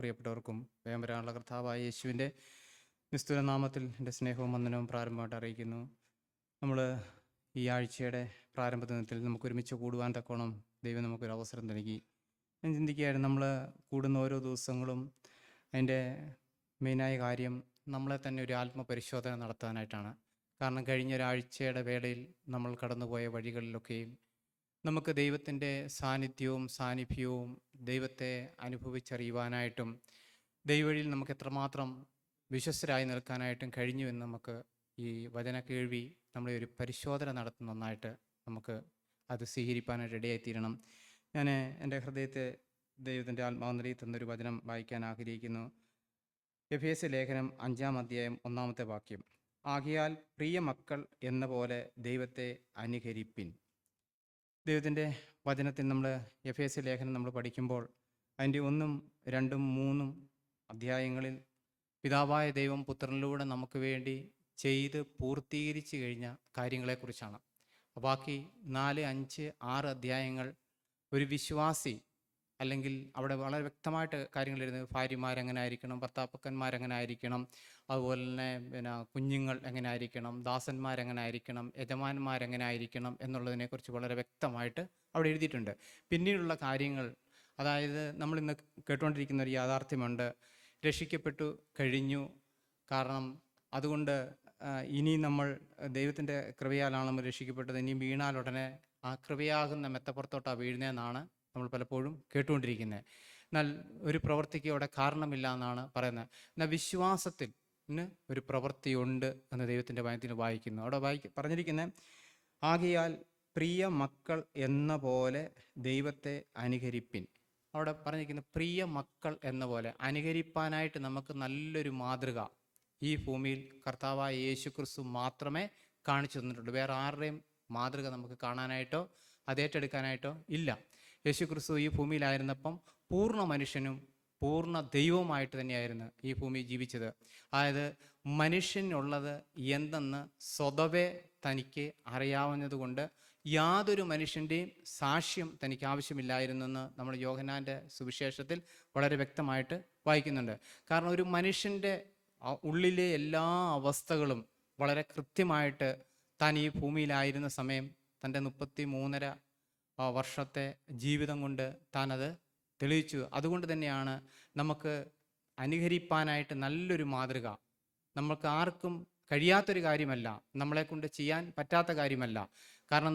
പ്രിയപ്പെട്ടവർക്കും വേഗം വരാനുള്ള കർത്താവായ യേശുവിൻ്റെ നിസ്തുല നാമത്തിൽ എൻ്റെ സ്നേഹവും വന്ദനവും പ്രാരംഭമായിട്ട് അറിയിക്കുന്നു. നമ്മൾ ഈ ആഴ്ചയുടെ പ്രാരംഭ ദിനത്തിൽ നമുക്ക് ഒരുമിച്ച് കൂടുവാൻ തക്കോണം ദൈവം നമുക്കൊരു അവസരം നൽകി. ഞാൻ ചിന്തിക്കുകയായിരുന്നു, നമ്മൾ കൂടുന്ന ഓരോ ദിവസങ്ങളും അതിൻ്റെ മെയിനായ കാര്യം നമ്മളെ തന്നെ ഒരു ആത്മപരിശോധന നടത്താനായിട്ടാണ്. കാരണം കഴിഞ്ഞ ഒരാഴ്ചയുടെ വേളയിൽ നമ്മൾ കടന്നുപോയ വഴികളിലൊക്കെയും നമുക്ക് ദൈവത്തിൻ്റെ സാന്നിധ്യവും ദൈവത്തെ അനുഭവിച്ചറിയുവാനായിട്ടും ദൈവവഴിയിൽ നമുക്ക് എത്രമാത്രം വിശ്വസ്തരായി നിൽക്കാനായിട്ടും കഴിഞ്ഞു എന്ന് നമുക്ക് ഈ വചന കേൾവി നമ്മളെ ഒരു പരിശോധന നടത്തുന്ന ഒന്നായിട്ട് നമുക്ക് അത് സ്വീകരിക്കാനായിട്ട് ഇടയായിത്തീരണം. ഞാൻ എൻ്റെ ഹൃദയത്തെ ദൈവത്തിൻ്റെ ആത്മാവ് നൽകി തന്നൊരു വചനം വായിക്കാൻ ആഗ്രഹിക്കുന്നു. എഫേസ്യ ലേഖനം 5-ാം അധ്യായം 1-ാമത്തെ വാക്യം. ആകയാൽ പ്രിയ മക്കൾ എന്ന പോലെ ദൈവത്തെ അനുകരിപ്പിൻ. ദൈവത്തിൻ്റെ വചനത്തിൽ നമ്മൾ എഫേസ്യ ലേഖനം നമ്മൾ പഠിക്കുമ്പോൾ അതിൻ്റെ 1, 2, 3 അധ്യായങ്ങളിൽ പിതാവായ ദൈവം പുത്രനിലൂടെ നമുക്ക് വേണ്ടി ചെയ്ത് പൂർത്തീകരിച്ചു കഴിഞ്ഞ കാര്യങ്ങളെക്കുറിച്ചാണ്. ബാക്കി 4, 5, 6 അധ്യായങ്ങൾ ഒരു വിശ്വാസി അല്ലെങ്കിൽ അവിടെ വളരെ വ്യക്തമായിട്ട് കാര്യങ്ങൾ എഴുതുന്നത്, ഭാര്യമാരെങ്ങനെ ആയിരിക്കണം, ഭർത്താക്കന്മാരെങ്ങനെ ആയിരിക്കണം, അതുപോലെ തന്നെ കുഞ്ഞുങ്ങൾ എങ്ങനെ ആയിരിക്കണം, ദാസന്മാരെങ്ങനെ ആയിരിക്കണം, യജമാനന്മാരെങ്ങനെ ആയിരിക്കണം എന്നുള്ളതിനെക്കുറിച്ച് വളരെ വ്യക്തമായിട്ട് അവിടെ എഴുതിയിട്ടുണ്ട്. പിന്നീടുള്ള കാര്യങ്ങൾ, അതായത് നമ്മളിന്ന് കേട്ടുകൊണ്ടിരിക്കുന്ന ഒരു യാഥാർത്ഥ്യമുണ്ട്, രക്ഷിക്കപ്പെട്ടു കഴിഞ്ഞു. കാരണം അതുകൊണ്ട് ഇനി നമ്മൾ ദൈവത്തിൻ്റെ കൃപയാലാണ് നമ്മൾ രക്ഷിക്കപ്പെട്ടത്. ഇനി വീണാലുടനെ ആ കൃപയാകുന്ന മെത്തപ്പുറത്തോട്ടാണ് വീഴുന്നതെന്നാണ് നമ്മൾ പലപ്പോഴും കേട്ടുകൊണ്ടിരിക്കുന്നത്. എന്നാൽ ഒരു പ്രവൃത്തിക്ക് അവിടെ കാരണമില്ല എന്നാണ് പറയുന്നത്. എന്നാൽ വിശ്വാസത്തിന് ഒരു പ്രവൃത്തിയുണ്ട് എന്ന് ദൈവത്തിൻ്റെ വചനത്തിൽ വായിക്കുന്നു. അവിടെ പറഞ്ഞിരിക്കുന്നത്, ആകയാൽ പ്രിയ മക്കൾ എന്ന പോലെ ദൈവത്തെ അനുകരിപ്പിൻ. അവിടെ പറഞ്ഞിരിക്കുന്ന പ്രിയ മക്കൾ എന്ന പോലെ അനുകരിപ്പാനായിട്ട് നമുക്ക് നല്ലൊരു മാതൃക ഈ ഭൂമിയിൽ കർത്താവായ യേശു ക്രിസ്തു മാത്രമേ കാണിച്ചു തന്നിട്ടുള്ളൂ. വേറെ ആരുടെയും മാതൃക നമുക്ക് കാണാനായിട്ടോ അതേറ്റെടുക്കാനായിട്ടോ ഇല്ല. യേശു ക്രിസ്തു ഈ ഭൂമിയിലായിരുന്നപ്പം പൂർണ്ണ മനുഷ്യനും പൂർണ്ണ ദൈവവുമായിട്ട് തന്നെയായിരുന്നു ഈ ഭൂമി ജീവിച്ചത്. അതായത് മനുഷ്യനുള്ളത് എന്തെന്ന് സ്വതവേ തനിക്ക് അറിയാവുന്നത് കൊണ്ട് യാതൊരു മനുഷ്യൻ്റെയും സാക്ഷ്യം തനിക്ക് ആവശ്യമില്ലായിരുന്നെന്ന് നമ്മൾ യോഹന്നാൻ്റെ സുവിശേഷത്തിൽ വളരെ വ്യക്തമായിട്ട് വായിക്കുന്നുണ്ട്. കാരണം ഒരു മനുഷ്യൻ്റെ ഉള്ളിലെ എല്ലാ അവസ്ഥകളും വളരെ കൃത്യമായിട്ട് താൻ ഈ ഭൂമിയിലായിരുന്ന സമയം തൻ്റെ 33.5 വർഷത്തെ ജീവിതം കൊണ്ട് താനത് തെളിയിച്ചു. അതുകൊണ്ട് തന്നെയാണ് നമുക്ക് അനുകരിപ്പാനായിട്ട് നല്ലൊരു മാതൃക. നമുക്ക് ആർക്കും കഴിയാത്തൊരു കാര്യമല്ല, നമ്മളെക്കൊണ്ട് ചെയ്യാൻ പറ്റാത്ത കാര്യമല്ല. കാരണം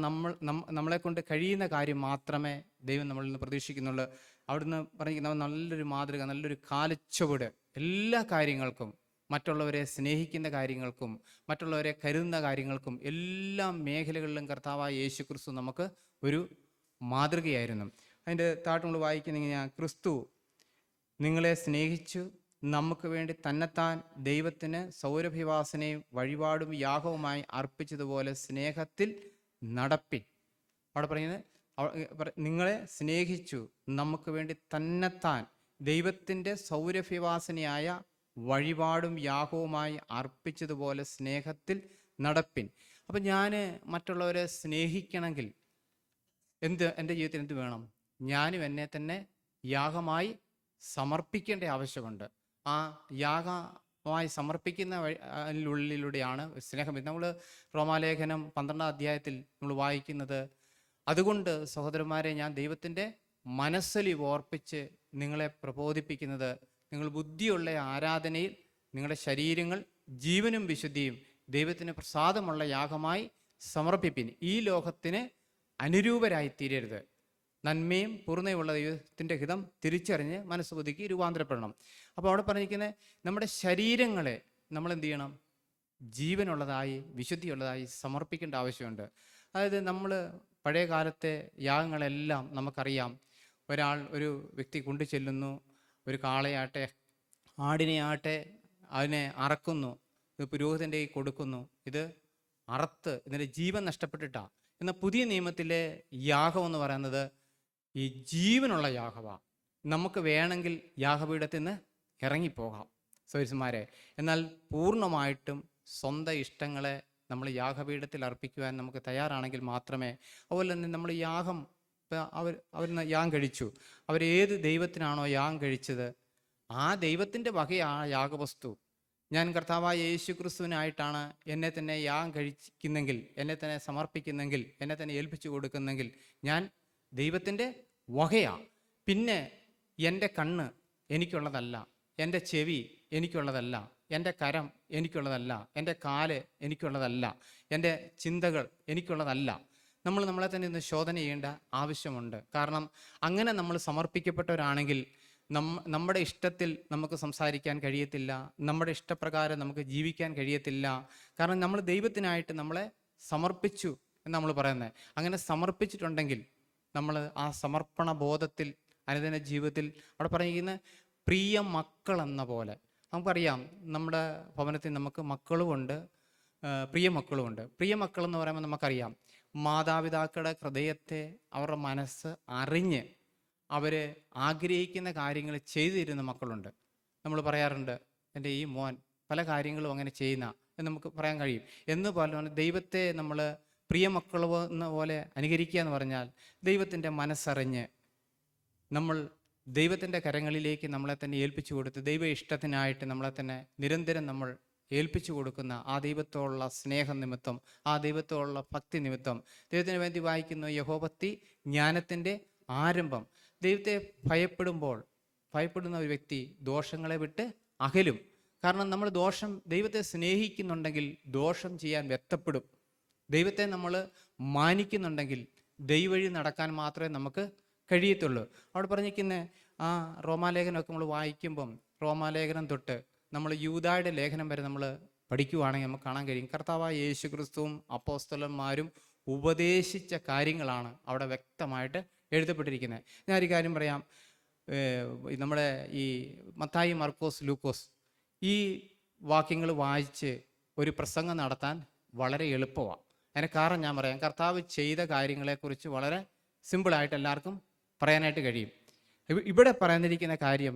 നമ്മളെക്കൊണ്ട് കഴിയുന്ന കാര്യം മാത്രമേ ദൈവം നമ്മളിൽ നിന്ന് പ്രതീക്ഷിക്കുന്നുള്ളൂ. അവിടുന്ന് പറഞ്ഞിരിക്കുന്ന നല്ലൊരു മാതൃക, നല്ലൊരു കാലച്ചുവട് എല്ലാ കാര്യങ്ങൾക്കും, മറ്റുള്ളവരെ സ്നേഹിക്കുന്ന കാര്യങ്ങൾക്കും മറ്റുള്ളവരെ കരുതുന്ന കാര്യങ്ങൾക്കും എല്ലാ മേഖലകളിലും കർത്താവായ യേശു ക്രിസ്തു നമുക്ക് ഒരു മാതൃകയായിരുന്നു. അതിൻ്റെ താട്ട് നമ്മൾ വായിക്കുന്ന, ക്രിസ്തു നിങ്ങളെ സ്നേഹിച്ചു നമുക്ക് വേണ്ടി തന്നെത്താൻ ദൈവത്തിന് സൗരഭ്യവാസനയും വഴിപാടും യാഗവുമായി അർപ്പിച്ചതുപോലെ സ്നേഹത്തിൽ നടപ്പിൻ. അവിടെ പറയുന്നത്, നിങ്ങളെ സ്നേഹിച്ചു നമുക്ക് വേണ്ടി തന്നെത്താൻ ദൈവത്തിൻ്റെ സൗരഭ്യവാസനയായ വഴിപാടും യാഗവുമായി അർപ്പിച്ചതുപോലെ സ്നേഹത്തിൽ നടപ്പിൻ. അപ്പം ഞാൻ മറ്റുള്ളവരെ സ്നേഹിക്കണമെങ്കിൽ എൻ്റെ ജീവിതത്തിൽ എന്ത് വേണം? ഞാനും എന്നെ തന്നെ യാഗമായി സമർപ്പിക്കേണ്ട ആവശ്യമുണ്ട്. ആ യാഗമായി സമർപ്പിക്കുന്ന ഉള്ളിലൂടെയാണ് സ്നേഹം. നമ്മൾ റോമാലേഖനം 12-ാം അധ്യായത്തിൽ നമ്മൾ വായിക്കുന്നത്, അതുകൊണ്ട് സഹോദരന്മാരെ ഞാൻ ദൈവത്തിൻ്റെ മനസ്സലി ഓർപ്പിച്ച് നിങ്ങളെ പ്രബോധിപ്പിക്കുന്നത്, നിങ്ങൾ ബുദ്ധിയുള്ള ആരാധനയിൽ നിങ്ങളുടെ ശരീരങ്ങൾ ജീവനും വിശുദ്ധിയും ദൈവത്തിന് പ്രസാദമുള്ള യാഗമായി സമർപ്പിപ്പിൻ. ഈ ലോകത്തിന് അനുരൂപരായി തീരരുത്, നന്മയും പൂർണ്ണയുമുള്ള ദൈവത്തിൻ്റെ ഹിതം തിരിച്ചറിഞ്ഞ് മനസ്സുബുദ്ധിക്ക് രൂപാന്തരപ്പെടണം. അപ്പോൾ അവിടെ പറഞ്ഞിരിക്കുന്നത്, നമ്മുടെ ശരീരങ്ങളെ നമ്മൾ എന്ത് ചെയ്യണം? ജീവനുള്ളതായി വിശുദ്ധിയുള്ളതായി സമർപ്പിക്കേണ്ട ആവശ്യമുണ്ട്. അതായത് നമ്മൾ പഴയ കാലത്തെ യാഗങ്ങളെല്ലാം നമുക്കറിയാം. ഒരു വ്യക്തി കൊണ്ടു ചെല്ലുന്നു, ഒരു കാളയാട്ടെ ആടിനെയാട്ടെ അതിനെ അറക്കുന്നു, ഇത് പുരോഹിതൻ്റെ കയ്യിൽ കൊടുക്കുന്നു, ഇത് അറുത്ത് ഇതിൻ്റെ ജീവൻ നഷ്ടപ്പെട്ടിട്ടാണ്. എന്നാൽ പുതിയ നിയമത്തിലെ യാഗം എന്ന് പറയുന്നത് ഈ ജീവനുള്ള യാഗമാണ്. നമുക്ക് വേണമെങ്കിൽ യാഗപീഠത്തിൽ നിന്ന് ഇറങ്ങിപ്പോകാം സഹോദരന്മാരെ. എന്നാൽ പൂർണ്ണമായിട്ടും സ്വന്തം ഇഷ്ടങ്ങളെ നമ്മൾ യാഗപീഠത്തിൽ അർപ്പിക്കുവാൻ നമുക്ക് തയ്യാറാണെങ്കിൽ മാത്രമേ. അതുപോലെ തന്നെ നമ്മൾ യാഗം, അവർ യാഗം കഴിച്ചു, അവരേത് ദൈവത്തിനാണോ യാഗം കഴിച്ചത് ആ ദൈവത്തിൻ്റെ വകയാ യാഗവസ്തു. ഞാൻ കർത്താവായ യേശു ക്രിസ്തുവിനായിട്ടാണ് എന്നെ തന്നെ യാഗം കഴിക്കുന്നെങ്കിൽ, എന്നെ തന്നെ സമർപ്പിക്കുന്നെങ്കിൽ, എന്നെ തന്നെ ഏൽപ്പിച്ചു കൊടുക്കുന്നെങ്കിൽ ഞാൻ ദൈവത്തിൻ്റെ വകയാണ്. പിന്നെ എൻ്റെ കണ്ണ് എനിക്കുള്ളതല്ല, എൻ്റെ ചെവി എനിക്കുള്ളതല്ല, എൻ്റെ കരം എനിക്കുള്ളതല്ല, എൻ്റെ കാല് എനിക്കുള്ളതല്ല, എൻ്റെ ചിന്തകൾ എനിക്കുള്ളതല്ല. നമ്മൾ നമ്മളെ തന്നെ ഒന്ന് ശോധന ചെയ്യേണ്ട ആവശ്യമുണ്ട്. കാരണം അങ്ങനെ നമ്മൾ സമർപ്പിക്കപ്പെട്ടവരാണെങ്കിൽ നമ്മുടെ ഇഷ്ടത്തിൽ നമുക്ക് സംസാരിക്കാൻ കഴിയത്തില്ല, നമ്മുടെ ഇഷ്ടപ്രകാരം നമുക്ക് ജീവിക്കാൻ കഴിയത്തില്ല. കാരണം നമ്മൾ ദൈവത്തിനായിട്ട് നമ്മളെ സമർപ്പിച്ചു എന്ന് നമ്മൾ പറയുന്നത്. അങ്ങനെ സമർപ്പിച്ചിട്ടുണ്ടെങ്കിൽ നമ്മൾ ആ സമർപ്പണ ബോധത്തിൽ അനുദിന ജീവിതത്തിൽ അവിടെ പറയുന്ന പ്രിയ മക്കൾ എന്ന പോലെ. നമുക്കറിയാം നമ്മുടെ ഭവനത്തിൽ നമുക്ക് മക്കളുമുണ്ട്, പ്രിയ മക്കളുമുണ്ട്. പ്രിയ മക്കൾ എന്ന് പറയുമ്പോൾ നമുക്കറിയാം മാതാപിതാക്കളുടെ ഹൃദയത്തെ, അവരുടെ മനസ്സ് അറിഞ്ഞ് അവർ ആഗ്രഹിക്കുന്ന കാര്യങ്ങൾ ചെയ്തു തരുന്ന മക്കളുണ്ട്. നമ്മൾ പറയാറുണ്ട്, എൻ്റെ ഈ മോൻ പല കാര്യങ്ങളും അങ്ങനെ ചെയ്യുന്ന എന്ന് നമുക്ക് പറയാൻ കഴിയും. എന്ന് പോലെ ദൈവത്തെ നമ്മൾ പ്രിയ മക്കൾ എന്ന പോലെ അനുകരിക്കുക എന്ന് പറഞ്ഞാൽ ദൈവത്തിൻ്റെ മനസ്സറിഞ്ഞ് നമ്മൾ ദൈവത്തിൻ്റെ കരങ്ങളിലേക്ക് നമ്മളെ തന്നെ ഏൽപ്പിച്ചു കൊടുത്ത് ദൈവ ഇഷ്ടത്തിനായിട്ട് നമ്മളെ തന്നെ നിരന്തരം നമ്മൾ ഏൽപ്പിച്ചു കൊടുക്കുന്ന ആ ദൈവത്തോടുള്ള സ്നേഹം നിമിത്തം, ആ ദൈവത്തോടുള്ള ഭക്തി നിമിത്തം. ദൈവത്തിന് വേണ്ടി വായിക്കുന്നു, യഹോഭക്തി ജ്ഞാനത്തിൻ്റെ ആരംഭം. ദൈവത്തെ ഭയപ്പെടുന്ന ഒരു വ്യക്തി ദോഷങ്ങളെ വിട്ട് അകലും. കാരണം നമ്മൾ ദൈവത്തെ സ്നേഹിക്കുന്നുണ്ടെങ്കിൽ ദോഷം ചെയ്യാൻ വ്യക്തപ്പെടും. ദൈവത്തെ നമ്മൾ മാനിക്കുന്നുണ്ടെങ്കിൽ ദൈവവഴി നടക്കാൻ മാത്രമേ നമുക്ക് കഴിയത്തുള്ളൂ. അവിടെ പറഞ്ഞിരിക്കുന്ന ആ റോമാലേഖനമൊക്കെ നമ്മൾ വായിക്കുമ്പം, റോമാലേഖനം തൊട്ട് നമ്മൾ യൂദായുടെ ലേഖനം വരെ നമ്മൾ പഠിക്കുവാണെങ്കിൽ നമുക്ക് കാണാൻ കഴിയും കർത്താവായ യേശു ക്രിസ്തുവും അപ്പോസ്തലന്മാരും ഉപദേശിച്ച കാര്യങ്ങളാണ് അവിടെ വ്യക്തമായിട്ട് എഴുതപ്പെട്ടിരിക്കുന്നത്. ഞാനൊരു കാര്യം പറയാം. നമ്മുടെ ഈ മത്തായി, മർക്കോസ്, ലൂക്കോസ് ഈ വാക്യങ്ങൾ വായിച്ച് ഒരു പ്രസംഗം നടത്താൻ വളരെ എളുപ്പമാണ്. അതിന് കാരണം ഞാൻ പറയാം, കർത്താവ് ചെയ്ത കാര്യങ്ങളെക്കുറിച്ച് വളരെ സിമ്പിളായിട്ട് എല്ലാവർക്കും പറയാനായിട്ട് കഴിയും. ഇവിടെ പറഞ്ഞിരിക്കുന്ന കാര്യം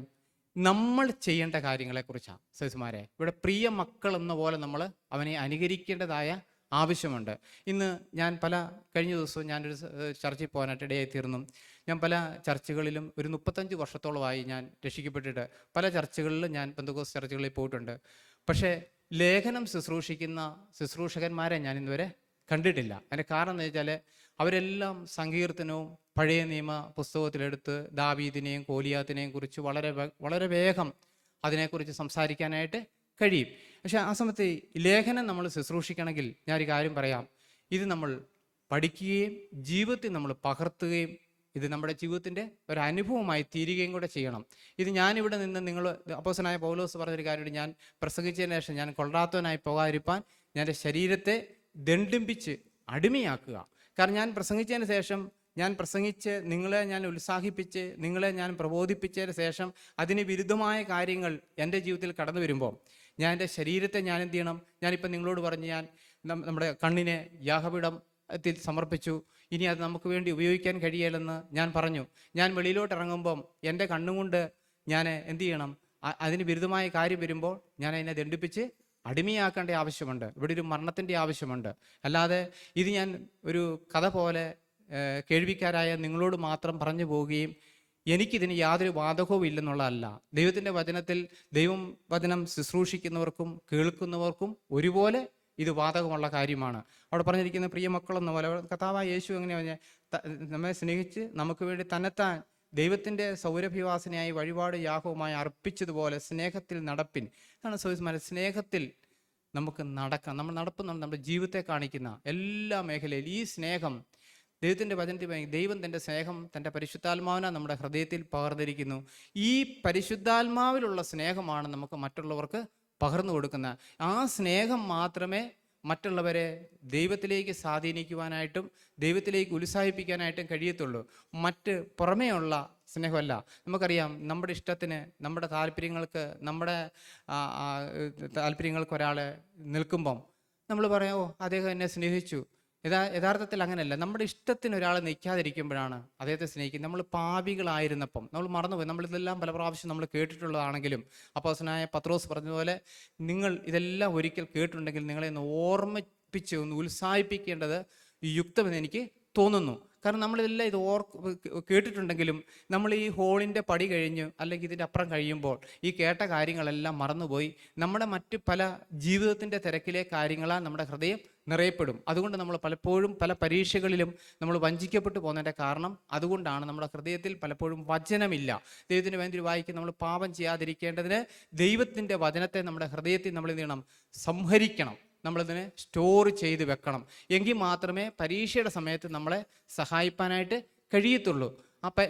നമ്മൾ ചെയ്യേണ്ട കാര്യങ്ങളെക്കുറിച്ചാണ്. സഹോദരന്മാരെ, ഇവിടെ പ്രിയ മക്കൾ എന്ന പോലെ നമ്മൾ അവനെ അനുകരിക്കേണ്ടതായ ആവശ്യമുണ്ട്. ഇന്ന് ഞാൻ കഴിഞ്ഞ ദിവസവും ഞാനൊരു ചർച്ചിൽ പോകാനായിട്ട് ഇടയായിത്തീർന്നു. ഞാൻ പല ചർച്ചുകളിലും ഒരു 35 വർഷത്തോളമായി ഞാൻ രക്ഷിക്കപ്പെട്ടിട്ട് പല ചർച്ചുകളിലും ഞാൻ പെന്തക്കോസ്ത് ചർച്ചുകളിൽ പോയിട്ടുണ്ട്. പക്ഷേ ലേഖനം ശുശ്രൂഷിക്കുന്ന ശുശ്രൂഷകന്മാരെ ഞാൻ ഇന്നുവരെ കണ്ടിട്ടില്ല. അതിൻ്റെ കാരണം എന്ന് വെച്ചാൽ അവരെല്ലാം സങ്കീർത്തനവും പഴയ നിയമ പുസ്തകത്തിലെടുത്ത് ദാവീദിനെയും ഗോലിയാത്തിനെയും കുറിച്ച് വളരെ വേഗം അതിനെക്കുറിച്ച് സംസാരിക്കാനായിട്ട് കഴിയും. പക്ഷെ ആ സമയത്ത് ലേഖനം നമ്മൾ ശുശ്രൂഷിക്കണമെങ്കിൽ ഞാനൊരു കാര്യം പറയാം, ഇത് നമ്മൾ പഠിക്കുകയും ജീവിതത്തിൽ നമ്മൾ പകർത്തുകയും ഇത് നമ്മുടെ ജീവിതത്തിൻ്റെ ഒരു അനുഭവമായി തീരുകയും കൂടെ ചെയ്യണം. ഇത് ഞാനിവിടെ നിന്ന് നിങ്ങൾ അപ്പോസ്തലനായ പൗലോസ് പറഞ്ഞൊരു കാര്യമുണ്ട്, ഞാൻ പ്രസംഗിച്ചതിന് ശേഷം ഞാൻ കൊള്ളാത്തവനായി പോകാതിരിപ്പാൻ ഞാൻ എൻ്റെ ശരീരത്തെ ദണ്ഡിപ്പിച്ച് അടിമയാക്കുക. കാരണം ഞാൻ പ്രസംഗിച്ചതിന് ശേഷം, ഞാൻ പ്രസംഗിച്ച് നിങ്ങളെ ഞാൻ ഉത്സാഹിപ്പിച്ച് നിങ്ങളെ ഞാൻ പ്രബോധിപ്പിച്ചതിന് ശേഷം അതിന് വിരുദ്ധമായ കാര്യങ്ങൾ എൻ്റെ ജീവിതത്തിൽ കടന്നു വരുമ്പോൾ ഞാൻ എൻ്റെ ശരീരത്തെ ഞാൻ എന്ത് ചെയ്യണം? ഞാനിപ്പോൾ നിങ്ങളോട് പറഞ്ഞ് ഞാൻ നമ്മുടെ കണ്ണിനെ യാഗപീഠത്തിൽ സമർപ്പിച്ചു, ഇനി അത് നമുക്ക് വേണ്ടി ഉപയോഗിക്കാൻ കഴിയില്ലെന്ന് ഞാൻ പറഞ്ഞു. ഞാൻ വെളിയിലോട്ട് ഇറങ്ങുമ്പം എൻ്റെ കണ്ണുകൊണ്ട് ഞാൻ എന്ത് ചെയ്യണം? അതിന് വിരുദ്ധമായ കാര്യം വരുമ്പോൾ ഞാൻ അതിനെ ദണ്ഡിപ്പിച്ച് അടിമയാക്കേണ്ട ആവശ്യമുണ്ട്. ഇവിടെ ഒരു മരണത്തിൻ്റെ ആവശ്യമുണ്ട്. അല്ലാതെ ഇത് ഞാൻ ഒരു കഥ പോലെ കേൾവിക്കാരായ നിങ്ങളോട് മാത്രം പറഞ്ഞു പോവുകയും എനിക്കിതിന് യാതൊരു ബാധകവും ഇല്ലെന്നുള്ളതല്ല. ദൈവത്തിൻ്റെ വചനം ശുശ്രൂഷിക്കുന്നവർക്കും കേൾക്കുന്നവർക്കും ഒരുപോലെ ഇത് ബാധകമുള്ള കാര്യമാണ്. അവിടെ പറഞ്ഞിരിക്കുന്ന പ്രിയ മക്കളെന്ന പോലെ കർത്താവായ യേശു എങ്ങനെയാണ് നമ്മെ സ്നേഹിച്ച് നമുക്ക് വേണ്ടി തന്നെത്താൻ ദൈവത്തിൻ്റെ സൗരഭ്യവാസനയായി വഴിപാട് യാഗവുമായി അർപ്പിച്ചതുപോലെ സ്നേഹത്തിൽ നടപ്പിൻ. ഇതാണ് സഹോദരന്മാരെ, സ്നേഹത്തിൽ നമുക്ക് നടക്കാം. നമ്മൾ നടപ്പുന്നുണ്ട് നമ്മുടെ ജീവിതത്തെ കാണിക്കുന്ന എല്ലാ മേഖലയിലും ഈ സ്നേഹം ദൈവത്തിൻ്റെ വചനത്തിൽ ദൈവം തൻ്റെ സ്നേഹം തൻ്റെ പരിശുദ്ധാത്മാവിനെ നമ്മുടെ ഹൃദയത്തിൽ പകർന്നിരിക്കുന്നു. ഈ പരിശുദ്ധാത്മാവിലുള്ള സ്നേഹമാണ് നമുക്ക് മറ്റുള്ളവർക്ക് പകർന്നു കൊടുക്കുന്നത്. ആ സ്നേഹം മാത്രമേ മറ്റുള്ളവരെ ദൈവത്തിലേക്ക് സ്വാധീനിക്കുവാനായിട്ടും ദൈവത്തിലേക്ക് ഉത്സാഹിപ്പിക്കാനായിട്ടും കഴിയത്തുള്ളൂ. മറ്റ് പുറമേയുള്ള സ്നേഹമല്ല. നമുക്കറിയാം, നമ്മുടെ ഇഷ്ടത്തിന് നമ്മുടെ താല്പര്യങ്ങൾക്ക് ഒരാൾ നിൽക്കുമ്പം നമ്മൾ പറയാം, ഓ അദ്ദേഹം എന്നെ സ്നേഹിച്ചു. യഥാർത്ഥത്തിൽ അങ്ങനെയല്ല. നമ്മുടെ ഇഷ്ടത്തിന് ഒരാൾ നിൽക്കാതിരിക്കുമ്പോഴാണ് അദ്ദേഹത്തെ സ്നേഹിക്കുന്നത്. നമ്മൾ പാപികളായിരുന്നപ്പം നമ്മൾ മറന്നുപോയി. നമ്മളിതെല്ലാം പല പ്രാവശ്യം നമ്മൾ കേട്ടിട്ടുള്ളതാണെങ്കിലും അപ്പോസ്തലനായ പത്രോസ് പറഞ്ഞതുപോലെ നിങ്ങൾ ഇതെല്ലാം ഒരിക്കൽ കേട്ടിട്ടുണ്ടെങ്കിൽ നിങ്ങളെ ഒന്ന് ഓർമ്മിപ്പിച്ച് ഒന്ന് ഉത്സാഹിപ്പിക്കേണ്ടത് യുക്തമെന്ന് എനിക്ക് തോന്നുന്നു. കാരണം നമ്മളിതെല്ലാം ഇത് കേട്ടിട്ടുണ്ടെങ്കിലും നമ്മൾ ഈ ഹോളിൻ്റെ പടി കഴിഞ്ഞ് അല്ലെങ്കിൽ ഇതിൻ്റെ അപ്പുറം കഴിയുമ്പോൾ ഈ കേട്ട കാര്യങ്ങളെല്ലാം മറന്നുപോയി നമ്മുടെ മറ്റ് പല ജീവിതത്തിൻ്റെ തിരക്കിലെ കാര്യങ്ങളാൽ നമ്മുടെ ഹൃദയം നിറയപ്പെടും. അതുകൊണ്ട് നമ്മൾ പലപ്പോഴും പല പരീക്ഷകളിലും നമ്മൾ വഞ്ചിക്കപ്പെട്ടു പോകുന്നതിൻ്റെ കാരണം അതുകൊണ്ടാണ്. നമ്മുടെ ഹൃദയത്തിൽ പലപ്പോഴും വചനമില്ല. ദൈവത്തിൻ്റെ വേണ്ടി വായിക്കും. നമ്മൾ പാപം ചെയ്യാതിരിക്കേണ്ടതിന് ദൈവത്തിൻ്റെ വചനത്തെ നമ്മുടെ ഹൃദയത്തിൽ നമ്മൾ എന്ത് ചെയ്യണം? സംഹരിക്കണം. നമ്മളതിനെ സ്റ്റോർ ചെയ്ത് വെക്കണം. എങ്കിൽ മാത്രമേ പരീക്ഷയുടെ സമയത്ത് നമ്മളെ സഹായിപ്പാനായിട്ട് കഴിയത്തുള്ളൂ.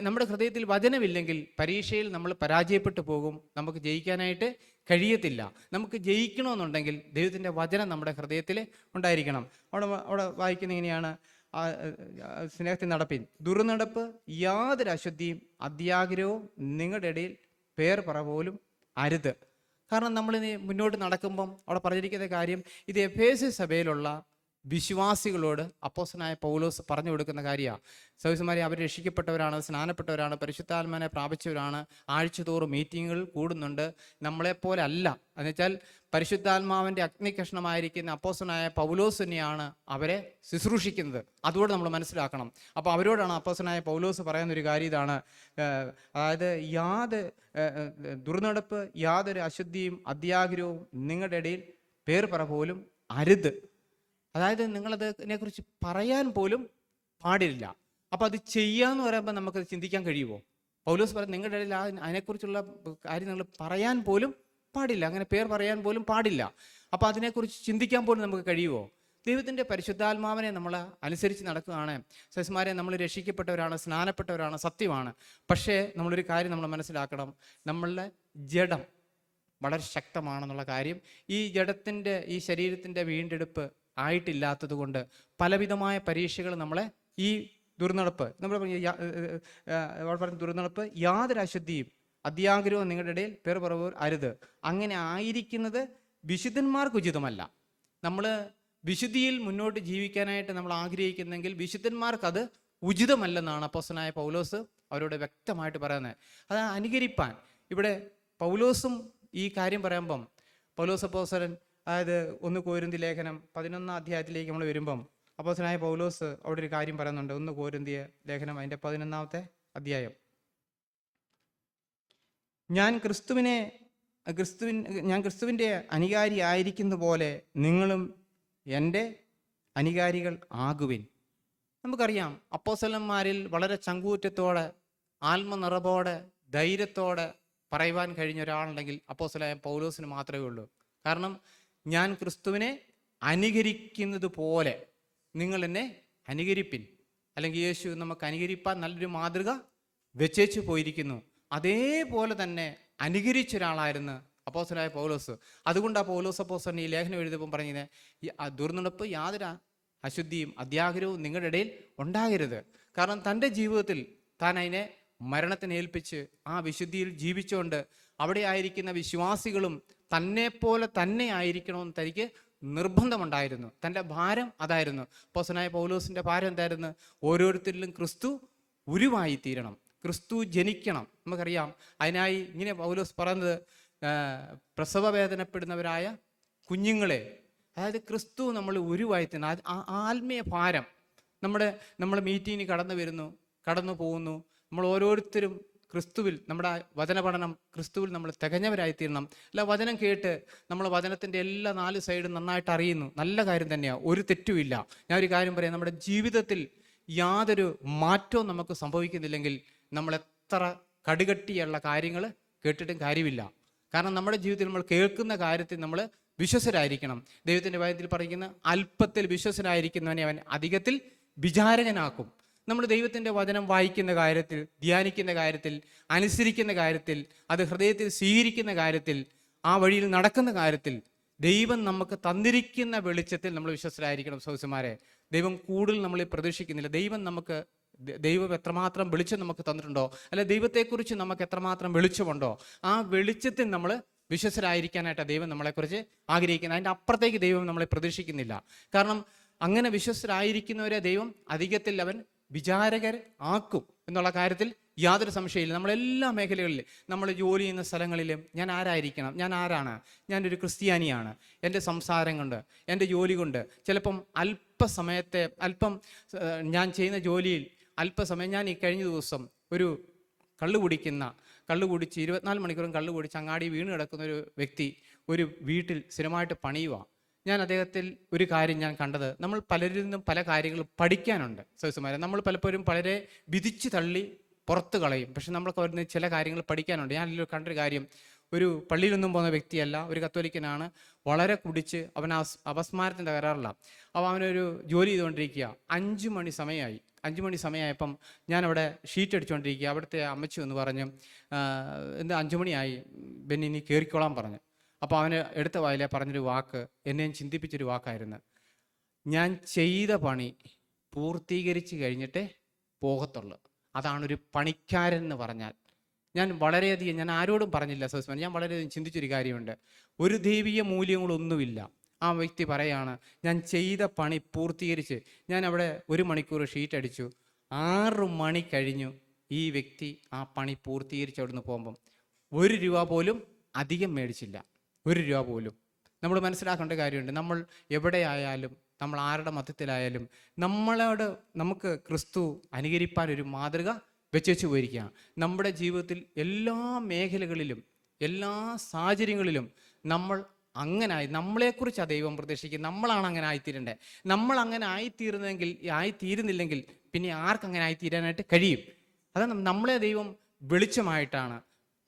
നമ്മുടെ ഹൃദയത്തിൽ വചനമില്ലെങ്കിൽ പരീക്ഷയിൽ നമ്മൾ പരാജയപ്പെട്ടു പോകും. നമുക്ക് ജയിക്കാനായിട്ട് കഴിയത്തില്ല. നമുക്ക് ജയിക്കണമെന്നുണ്ടെങ്കിൽ ദൈവത്തിൻ്റെ വചനം നമ്മുടെ ഹൃദയത്തിൽ ഉണ്ടായിരിക്കണം. അവിടെ വായിക്കുന്ന ഇങ്ങനെയാണ്, സ്നേഹത്തിൽ നടപ്പിൻ, ദുർനടപ്പ്, യാതൊരു അശുദ്ധിയും അത്യാഗ്രഹവും നിങ്ങളുടെ ഇടയിൽ പേർ പറ പോലും അരുത്. കാരണം നമ്മളിനി മുന്നോട്ട് നടക്കുമ്പം അവിടെ പറഞ്ഞിരിക്കുന്ന കാര്യം, ഇത് എഫേസ്യ സഭയിലുള്ള വിശ്വാസികളോട് അപ്പോസ്തലനായ പൗലോസ് പറഞ്ഞു കൊടുക്കുന്ന കാര്യമാണ്. സഹോദരന്മാരെ, അവർ രക്ഷിക്കപ്പെട്ടവരാണ്, സ്നാനപ്പെട്ടവരാണ്, പരിശുദ്ധാത്മാവിനെ പ്രാപിച്ചവരാണ്, ആഴ്ചതോറും മീറ്റിങ്ങുകൾ കൂടുന്നുണ്ട്. നമ്മളെപ്പോലെ അല്ല. എന്നുവെച്ചാൽ പരിശുദ്ധാത്മാവിൻ്റെ അഗ്നികഷ്ണമായിരിക്കുന്ന അപ്പോസ്തലനായ പൗലോസ് തന്നെയാണ് അവരെ ശുശ്രൂഷിക്കുന്നത്. അതുകൊണ്ട് നമ്മൾ മനസ്സിലാക്കണം. അപ്പോൾ അവരോടാണ് അപ്പോസ്തലനായ പൗലോസ് പറയുന്നൊരു കാര്യം ഇതാണ്, അതായത് ദുർനടപ്പ്, യാതൊരു അശുദ്ധിയും അത്യാഗ്രഹവും നിങ്ങളുടെ ഇടയിൽ പേർ പറ പോലും അരുത്. അതായത് നിങ്ങളതിനെക്കുറിച്ച് പറയാൻ പോലും പാടില്ല. അപ്പം അത് ചെയ്യാന്ന് പറയുമ്പോൾ നമുക്കത് ചിന്തിക്കാൻ കഴിയുമോ? പൗലോസ് പറയും, നിങ്ങളുടെ ഇടയിൽ അതിനെക്കുറിച്ചുള്ള കാര്യം നിങ്ങൾ പറയാൻ പോലും പാടില്ല, അങ്ങനെ പേർ പറയാൻ പോലും പാടില്ല. അപ്പം അതിനെക്കുറിച്ച് ചിന്തിക്കാൻ പോലും നമുക്ക് കഴിയുമോ? ദൈവത്തിൻ്റെ പരിശുദ്ധാത്മാവിനെ നമ്മൾ അനുസരിച്ച് നടക്കുകയാണ്. സഹോദരന്മാരെ, നമ്മൾ രക്ഷിക്കപ്പെട്ടവരാണ്, സ്നാനപ്പെട്ടവരാണ്, സത്യമാണ്. പക്ഷേ നമ്മളൊരു കാര്യം നമ്മൾ മനസ്സിലാക്കണം, നമ്മളുടെ ജഡം വളരെ ശക്തമാണെന്നുള്ള കാര്യം. ഈ ജഡത്തിൻ്റെ, ഈ ശരീരത്തിൻ്റെ വീണ്ടെടുപ്പ് ആയിട്ടില്ലാത്തത് കൊണ്ട് പലവിധമായ പരീക്ഷകൾ നമ്മളെ ഈ ദുർനടപ്പ്, നമ്മൾ പറഞ്ഞ ദുർനടപ്പ്, യാതൊരു അശുദ്ധിയും അത്യാഗ്രഹവും നിങ്ങളുടെ ഇടയിൽ പേർ പറവൂർ അരുത്. അങ്ങനെ ആയിരിക്കുന്നത് വിശുദ്ധന്മാർക്ക് ഉചിതമല്ല. നമ്മൾ വിശുദ്ധിയിൽ മുന്നോട്ട് ജീവിക്കാനായിട്ട് നമ്മൾ ആഗ്രഹിക്കുന്നെങ്കിൽ വിശുദ്ധന്മാർക്കത് ഉചിതമല്ലെന്നാണ് അപ്പോസ്തലനായ പൗലോസ് അവരോട് വ്യക്തമായിട്ട് പറയുന്നത്. അത് അനുകരിപ്പാൻ ഇവിടെ പൗലോസും ഈ കാര്യം പറയുമ്പം, പൗലോസ് അപ്പോസ്തലൻ, അതായത് 1 കൊരിന്തി ലേഖനം 11 അധ്യായത്തിലേക്ക് നമ്മൾ വരുമ്പം അപ്പോസ്തലനായ പൗലോസ് അവിടെ ഒരു കാര്യം പറയുന്നുണ്ട്. 1 കൊരിന്തി ലേഖനം അതിൻ്റെ 11 അധ്യായം. ഞാൻ ക്രിസ്തുവിൻ്റെ അനുകാരി ആയിരിക്കുന്ന പോലെ നിങ്ങളും എൻ്റെ അനുകാരികൾ ആകുവിൻ. നമുക്കറിയാം, അപ്പോസ്തലന്മാരിൽ വളരെ ചങ്കൂറ്റത്തോടെ, ആത്മനിറവോടെ, ധൈര്യത്തോടെ പറയുവാൻ കഴിഞ്ഞ ഒരാളുണ്ടെങ്കിൽ അപ്പോസ്തലനായ പൗലോസിന് മാത്രമേ ഉള്ളൂ. കാരണം ഞാൻ ക്രിസ്തുവിനെ അനുകരിക്കുന്നത് പോലെ നിങ്ങൾ എന്നെ അനുകരിപ്പിൻ. അല്ലെങ്കിൽ യേശു നമുക്ക് അനുകരിപ്പാൻ നല്ലൊരു മാതൃക വെച്ചേച്ചു പോയിരിക്കുന്നു. അതേപോലെ തന്നെ അനുകരിച്ച ഒരാളായിരുന്നു അപ്പോസ്തലനായ പൗലോസ്. അതുകൊണ്ടാണ് പൗലോസ് അപ്പോസ്തലൻ ഈ ലേഖനം എഴുതുമ്പം പറഞ്ഞത്, ദുർനടപ്പ്, യാതൊരു അശുദ്ധിയും അത്യാഗ്രഹവും നിങ്ങളുടെ ഇടയിൽ ഉണ്ടാകരുത്. കാരണം തൻ്റെ ജീവിതത്തിൽ താൻ അതിനെ മരണത്തിന് ഏൽപ്പിച്ച് ആ വിശുദ്ധിയിൽ ജീവിച്ചുകൊണ്ട് അവിടെ ആയിരിക്കുന്ന വിശ്വാസികളും തന്നെപ്പോലെ തന്നെ ആയിരിക്കണമെന്ന് തനിക്ക് നിർബന്ധമുണ്ടായിരുന്നു. തൻ്റെ ഭാരം അതായിരുന്നു. അപ്പോസ്തലനായ പൗലോസിൻ്റെ ഭാരം എന്തായിരുന്നു? ഓരോരുത്തരിലും ക്രിസ്തു ഉരുവായിത്തീരണം, ക്രിസ്തു ജനിക്കണം. നമുക്കറിയാം, അതിനായി ഇങ്ങനെ പൗലോസ് പറയുന്നത്, പ്രസവ വേദനപ്പെടുന്നവരായ കുഞ്ഞുങ്ങളെ, അതായത് ക്രിസ്തു നമ്മൾ ഉരുവായിത്തീരണം. ആത്മീയ ഭാരം നമ്മൾ മീറ്റിങ്ങിന് കടന്നു പോകുന്നു. നമ്മൾ ഓരോരുത്തരും ക്രിസ്തുവിൽ, നമ്മുടെ വചന പഠനം ക്രിസ്തുവിൽ നമ്മൾ തികഞ്ഞവരായിത്തീരണം. അല്ല, വചനം കേട്ട് നമ്മൾ വചനത്തിൻ്റെ എല്ലാ 4 സൈഡും നന്നായിട്ട് അറിയുന്നു, നല്ല കാര്യം തന്നെയാണ്, ഒരു തെറ്റുമില്ല. ഞാൻ ഒരു കാര്യം പറയാം, നമ്മുടെ ജീവിതത്തിൽ യാതൊരു മാറ്റവും നമുക്ക് സംഭവിക്കുന്നില്ലെങ്കിൽ നമ്മൾ എത്ര കടുകട്ടിയുള്ള കാര്യങ്ങൾ കേട്ടിട്ടും കാര്യമില്ല. കാരണം നമ്മുടെ ജീവിതത്തിൽ നമ്മൾ കേൾക്കുന്ന കാര്യത്തിൽ നമ്മൾ വിശ്വസരായിരിക്കണം. ദൈവത്തിൻ്റെ വചനത്തിൽ പറയുന്ന, അല്പത്തിൽ വിശ്വസനായിരിക്കുന്നവനെ അവൻ അധികത്തിൽ വിചാരകനാക്കും. നമ്മൾ ദൈവത്തിൻ്റെ വചനം വായിക്കുന്ന കാര്യത്തിൽ, ധ്യാനിക്കുന്ന കാര്യത്തിൽ, അനുസരിക്കുന്ന കാര്യത്തിൽ, അത് ഹൃദയത്തിൽ സ്വീകരിക്കുന്ന കാര്യത്തിൽ, ആ വഴിയിൽ നടക്കുന്ന കാര്യത്തിൽ ദൈവം നമുക്ക് തന്നിരിക്കുന്ന വെളിച്ചത്തിൽ നമ്മൾ വിശ്വസ്തരായിരിക്കണം. സഹോദരന്മാരെ, ദൈവം കൂടുതൽ നമ്മളെ പ്രതീക്ഷിക്കുന്നില്ല. ദൈവം എത്രമാത്രം വെളിച്ചം നമുക്ക് തന്നിട്ടുണ്ടോ, അല്ലെ ദൈവത്തെക്കുറിച്ച് നമുക്ക് എത്രമാത്രം വെളിച്ചമുണ്ടോ, ആ വെളിച്ചത്തിൽ നമ്മൾ വിശ്വസ്തരായിരിക്കാനായിട്ടാണ് ദൈവം നമ്മളെക്കുറിച്ച് ആഗ്രഹിക്കുന്നത്. അതിൻ്റെ അപ്പുറത്തേക്ക് ദൈവം നമ്മളെ പ്രതീക്ഷിക്കുന്നില്ല. കാരണം അങ്ങനെ വിശ്വസ്തരായിരിക്കുന്നവരെ ദൈവം അധികത്തിൽ അവൻ വിചാരകർ ആക്കും എന്നുള്ള കാര്യത്തിൽ യാതൊരു സംശയമില്ല. നമ്മളെല്ലാ മേഖലകളിലും, നമ്മൾ ജോലി ചെയ്യുന്ന സ്ഥലങ്ങളിലും ഞാൻ ആരായിരിക്കണം, ഞാൻ ആരാണ്, ഞാനൊരു ക്രിസ്ത്യാനിയാണ്. എൻ്റെ സംസാരം കൊണ്ട്, എൻ്റെ ജോലി കൊണ്ട്, ചിലപ്പം അല്പം ഞാൻ ചെയ്യുന്ന ജോലിയിൽ അല്പസമയം ഞാൻ ഈ കഴിഞ്ഞ ദിവസം ഒരു കള്ളു കുടിച്ച് 24 മണിക്കൂറും കള്ളു കുടിച്ച് അങ്ങാടി വീണ് കിടക്കുന്ന ഒരു വ്യക്തി ഒരു വീട്ടിൽ സ്ഥിരമായിട്ട് പണിയുക. ഞാൻ അദ്ദേഹത്തിൽ ഒരു കാര്യം ഞാൻ കണ്ടത്, നമ്മൾ പലരിൽ നിന്നും പല കാര്യങ്ങൾ പഠിക്കാനുണ്ട്. സദസ്യമാരെ, നമ്മൾ പലപ്പോഴും പലരെ വിധിച്ച് തള്ളി പുറത്ത് കളയും. പക്ഷെ നമ്മൾക്ക് അവരിൽ നിന്ന് ചില കാര്യങ്ങൾ പഠിക്കാനുണ്ട്. ഞാൻ അതിൽ കണ്ടൊരു കാര്യം, ഒരു പള്ളിയിലൊന്നും പോകുന്ന വ്യക്തിയല്ല, ഒരു കത്തോലിക്കനാണ്. വളരെ കുടിച്ച് അവൻ അപസ്മാരത്തിൻ്റെ കരാറില്ല. അപ്പോൾ അവനൊരു ജോലി ചെയ്തുകൊണ്ടിരിക്കുക. 5 മണി സമയമായി. 5 മണി സമയമായപ്പം ഞാനവിടെ ഷീറ്റ് അടിച്ചുകൊണ്ടിരിക്കുക. അവിടുത്തെ അമ്മച്ചി എന്ന് പറഞ്ഞു, എന്താ 5 മണിയായി, ബെന്നി നീ കയറിക്കോളാൻ പറഞ്ഞു. അപ്പോൾ അവന് എടുത്ത വായിലെ പറഞ്ഞൊരു വാക്ക് എന്നെയും ചിന്തിപ്പിച്ചൊരു വാക്കായിരുന്നു, ഞാൻ ചെയ്ത പണി പൂർത്തീകരിച്ച് കഴിഞ്ഞിട്ടേ പോകത്തുള്ളൂ. അതാണൊരു പണിക്കാരൻ എന്ന് പറഞ്ഞാൽ. ഞാൻ ആരോടും പറഞ്ഞില്ല സസ്മാൻ, ഞാൻ വളരെയധികം ചിന്തിച്ചൊരു കാര്യമുണ്ട്. ഒരു ദൈവീയ മൂല്യങ്ങളൊന്നുമില്ല. ആ വ്യക്തി പറയാണ്, ഞാൻ ചെയ്ത പണി പൂർത്തീകരിച്ച്. ഞാൻ അവിടെ 1 മണിക്കൂർ ഷീറ്റ് അടിച്ചു. 6 മണി കഴിഞ്ഞു ഈ വ്യക്തി ആ പണി പൂർത്തീകരിച്ച് അവിടുന്ന് പോകുമ്പം 1 രൂപ പോലും അധികം മേടിച്ചില്ല. 1 രൂപ പോലും. നമ്മൾ മനസ്സിലാക്കേണ്ട കാര്യമുണ്ട്. നമ്മൾ എവിടെയായാലും, നമ്മൾ ആരുടെ മധ്യത്തിലായാലും നമുക്ക് ക്രിസ്തു അനുകരിപ്പാൻ ഒരു മാതൃക വെച്ചു പോയിരിക്കുകയാണ്. നമ്മുടെ ജീവിതത്തിൽ എല്ലാ മേഖലകളിലും എല്ലാ സാഹചര്യങ്ങളിലും നമ്മൾ നമ്മളെക്കുറിച്ച് ആ ദൈവം പ്രതീക്ഷിക്കും. നമ്മളാണ് അങ്ങനെ ആയിത്തീരേണ്ടത്. നമ്മൾ അങ്ങനെ ആയിത്തീരുന്നില്ലെങ്കിൽ പിന്നെ ആർക്കങ്ങനെ ആയിത്തീരാനായിട്ട് കഴിയും? അത് നമ്മളെ ദൈവം വെളിച്ചമായിട്ടാണ്,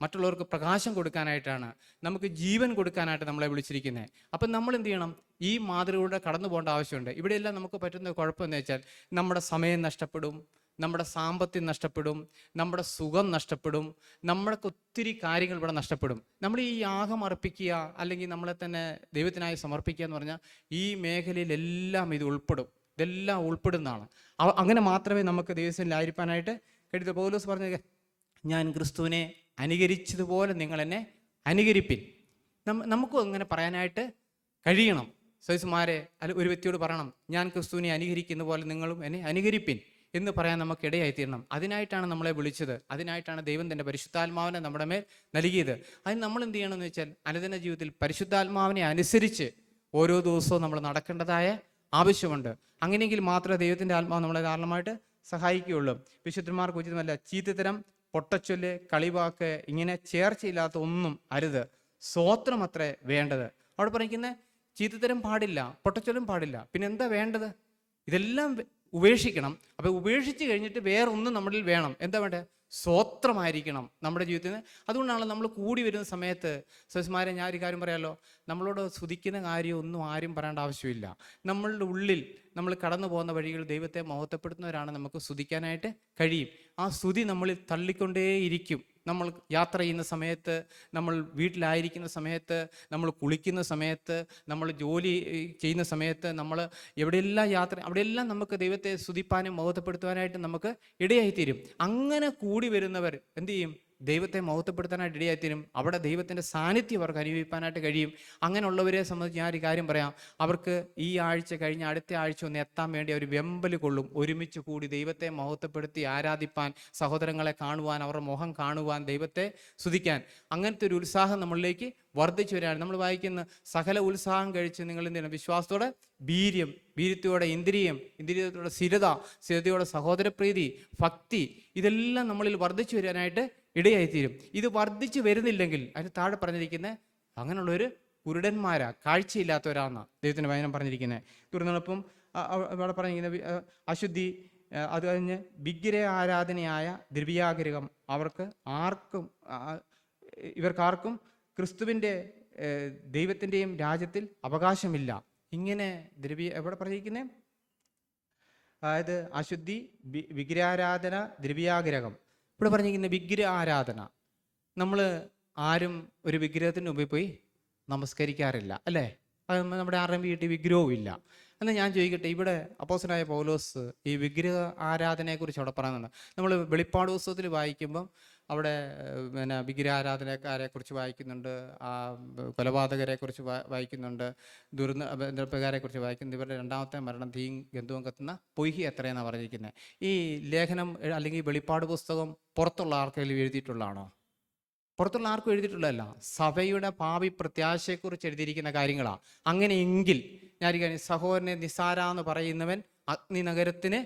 മറ്റുള്ളവർക്ക് പ്രകാശം കൊടുക്കാനായിട്ടാണ്, നമുക്ക് ജീവൻ കൊടുക്കാനായിട്ട് നമ്മളെ വിളിച്ചിരിക്കുന്നത്. അപ്പം നമ്മൾ എന്ത് ചെയ്യണം? ഈ മാതൃകയുടെ കടന്നു പോകേണ്ട ആവശ്യമുണ്ട്. ഇവിടെയെല്ലാം നമുക്ക് പറ്റുന്ന കുഴപ്പമെന്ന് വെച്ചാൽ നമ്മുടെ സമയം നഷ്ടപ്പെടും, നമ്മുടെ സാമ്പത്തികം നഷ്ടപ്പെടും, നമ്മുടെ സുഖം നഷ്ടപ്പെടും, നമ്മൾക്ക് ഒത്തിരി കാര്യങ്ങൾ ഇവിടെ നഷ്ടപ്പെടും. നമ്മൾ ഈ യാഗം അർപ്പിക്കുക അല്ലെങ്കിൽ നമ്മളെ തന്നെ ദൈവത്തിനായി സമർപ്പിക്കുക എന്ന് പറഞ്ഞാൽ ഈ മേഖലയിലെല്ലാം ഇതെല്ലാം ഉൾപ്പെടുന്നതാണ്. അങ്ങനെ മാത്രമേ നമുക്ക് ദൈവത്തിലായിരിക്കാനായിട്ട് കഴിയൂ. പൗലോസ് പറഞ്ഞ, ഞാൻ ക്രിസ്തുവിനെ അനുകരിച്ചതുപോലെ നിങ്ങൾ എന്നെ അനുകരിപ്പിൻ. നമുക്കും അങ്ങനെ പറയാനായിട്ട് കഴിയണം. സഹോദരന്മാരെ, ഒരു വ്യക്തിയോട് പറയണം, ഞാൻ ക്രിസ്തുവിനെ അനുകരിക്കുന്ന പോലെ നിങ്ങളും എന്നെ അനുകരിപ്പിൻ എന്ന് പറയാൻ നമുക്ക് ഇടയായിത്തീരണം. അതിനായിട്ടാണ് നമ്മളെ വിളിച്ചത്. അതിനായിട്ടാണ് ദൈവം തൻ്റെ പരിശുദ്ധാത്മാവിനെ നമ്മുടെ മേൽ നൽകിയത്. അതിന് നമ്മൾ എന്ത് ചെയ്യണമെന്ന് വെച്ചാൽ, അനുദിന ജീവിതത്തിൽ പരിശുദ്ധാത്മാവിനെ അനുസരിച്ച് ഓരോ ദിവസവും നമ്മൾ നടക്കേണ്ടതായ ആവശ്യമുണ്ട്. അങ്ങനെയെങ്കിൽ മാത്രമേ ദൈവത്തിൻ്റെ ആത്മാവ് നമ്മളെ ധാരാളമായിട്ട് സഹായിക്കുകയുള്ളൂ. വിശുദ്ധന്മാർക്ക് ഉചിതമല്ല ചീത്തത്തരം, പൊട്ടച്ചൊല്ല്, കളിവാക്ക്, ഇങ്ങനെ ചേർച്ചയില്ലാത്ത ഒന്നും അരുത്, സ്വോത്രം അത്രേ വേണ്ടത്. അവിടെ പറയുന്നത് ചീത്തത്തരം പാടില്ല, പൊട്ടച്ചൊല്ലും പാടില്ല. പിന്നെ എന്താ വേണ്ടത്? ഇതെല്ലാം ഉപേക്ഷിക്കണം. അപ്പോൾ ഉപേക്ഷിച്ച് കഴിഞ്ഞിട്ട് വേറൊന്നും നമ്മളിൽ വേണം. എന്താ വേണ്ടത്? സ്വോത്രമായിരിക്കണം നമ്മുടെ ജീവിതത്തിൽ. അതുകൊണ്ടാണ് നമ്മൾ കൂടി വരുന്ന സമയത്ത് സഹോദരന്മാരെ, ഞാൻ ഒരു കാര്യം പറയാമല്ലോ, നമ്മളോട് സ്തുതിക്കുന്ന കാര്യം ഒന്നും ആരും പറയേണ്ട ആവശ്യമില്ല. നമ്മളുടെ ഉള്ളിൽ നമ്മൾ കടന്നു പോകുന്ന വഴികൾ ദൈവത്തെ മഹത്വപ്പെടുത്തുന്നവരാണ് നമുക്ക് സ്തുതിക്കാനായിട്ട് കഴിയും. ആ സ്തുതി നമ്മളിൽ തള്ളിക്കൊണ്ടേയിരിക്കും. നമ്മൾ യാത്ര ചെയ്യുന്ന സമയത്ത്, നമ്മൾ വീട്ടിലായിരിക്കുന്ന സമയത്ത്, നമ്മൾ കുളിക്കുന്ന സമയത്ത്, നമ്മൾ ജോലി ചെയ്യുന്ന സമയത്ത്, നമ്മൾ അവിടെയെല്ലാം നമുക്ക് ദൈവത്തെ സ്തുതിപ്പാനും മഹത്വപ്പെടുത്തുവാനായിട്ട് നമുക്ക് ഇടയായിത്തീരും. അങ്ങനെ കൂടി വരുന്നവർ എന്ത് ചെയ്യും? ദൈവത്തെ മഹത്വപ്പെടുത്താനായിട്ട് ഇടയായിത്തീരും. അവിടെ ദൈവത്തിൻ്റെ സാന്നിധ്യം അവർക്ക് അനുഭവിക്കാനായിട്ട് കഴിയും. അങ്ങനെയുള്ളവരെ സംബന്ധിച്ച് ഞാൻ ഒരു കാര്യം പറയാം, അവർക്ക് ഈ ആഴ്ച കഴിഞ്ഞ് അടുത്ത ആഴ്ച ഒന്ന് എത്താൻ വേണ്ടി അവർ വെമ്പൽ കൊള്ളും. ഒരുമിച്ച് കൂടി ദൈവത്തെ മഹത്വപ്പെടുത്തി ആരാധിപ്പാൻ, സഹോദരങ്ങളെ കാണുവാൻ, അവരുടെ മുഖം കാണുവാൻ, ദൈവത്തെ സ്തുതിക്കാൻ, അങ്ങനത്തെ ഒരു ഉത്സാഹം നമ്മളിലേക്ക് വർദ്ധിച്ചു വരികയാണ്. നമ്മൾ വായിക്കുന്ന സകല ഉത്സാഹം കഴിച്ച് നിങ്ങൾ എന്ത് ചെയ്യണം? വിശ്വാസത്തോടെ വീര്യം, വീര്യത്തോടെ ഇന്ദ്രിയം, ഇന്ദ്രിയത്തോടെ സ്ഥിരതയോടെ സഹോദരപ്രീതി, ഭക്തി, ഇതെല്ലാം നമ്മളിൽ വർദ്ധിച്ചു വരാനായിട്ട് ഇടയായിത്തീരും. ഇത് വർദ്ധിച്ചു വരുന്നില്ലെങ്കിൽ അതിന് താഴെ പറഞ്ഞിരിക്കുന്നത് അങ്ങനെയുള്ളൊരു കുരുടന്മാരാ, കാഴ്ചയില്ലാത്തവരാണെന്നാണ് ദൈവത്തിൻ്റെ വചനം പറഞ്ഞിരിക്കുന്നത്. തുടർന്നപ്പം അവിടെ പറഞ്ഞിരിക്കുന്നത് അശുദ്ധി, അത് കഴിഞ്ഞ് വിഗ്രഹ ആരാധനയായ ദ്രവ്യാഗ്രഹം ഇവർക്കാർക്കും ക്രിസ്തുവിൻ്റെ ദൈവത്തിൻ്റെയും രാജ്യത്തിൽ അവകാശമില്ല. ഇങ്ങനെ എവിടെ പറഞ്ഞിരിക്കുന്നത്? അതായത് അശുദ്ധി, വിഗ്രഹാരാധന, ദ്രവ്യാഗ്രഹം. ഇവിടെ പറഞ്ഞിരിക്കുന്ന വിഗ്രഹ ആരാധന. നമ്മൾ ആരും ഒരു വിഗ്രഹത്തിന് മുമ്പിൽ പോയി നമസ്കരിക്കാറില്ല, അല്ലേ? അത് നമ്മുടെ ആരുടെയും വീട്ടിൽ വിഗ്രഹവും ഇല്ല. എന്നാൽ ഞാൻ ചോദിക്കട്ടെ, ഇവിടെ അപ്പോസ്തലനായ പൗലോസ് ഈ വിഗ്രഹ ആരാധനയെക്കുറിച്ച് അവിടെ പറയുന്നുണ്ട്. നമ്മൾ വെളിപ്പാട് പുസ്തകത്തിൽ വായിക്കുമ്പം അവിടെ വിഗ്രഹാരാധനക്കാരെ കുറിച്ച് വായിക്കുന്നുണ്ട്, കൊലപാതകരെ കുറിച്ച് വായിക്കുന്നുണ്ട്, ദുർനടപ്പുകാരെ കുറിച്ച് വായിക്കുന്നുണ്ട്. ഇവരുടെ രണ്ടാമത്തെ മരണം തീയും ഗന്ധവും കത്തുന്ന പൊയ്ഹി എത്രയെന്നാണ് പറഞ്ഞിരിക്കുന്നത്. ഈ ലേഖനം അല്ലെങ്കിൽ വെളിപ്പാട് പുസ്തകം പുറത്തുള്ള ആർക്കെങ്കിലും എഴുതിയിട്ടുള്ളതാണോ? പുറത്തുള്ള ആർക്കും എഴുതിയിട്ടുള്ളതല്ല. സഭയുടെ ഭാവി പ്രത്യാശയെക്കുറിച്ച് എഴുതിയിരിക്കുന്ന കാര്യങ്ങളാണ്. അങ്ങനെയെങ്കിൽ ഞാൻ സഹോദരനെ നിസ്സാര എന്ന് പറയുന്നവൻ അഗ്നി നഗരത്തിന്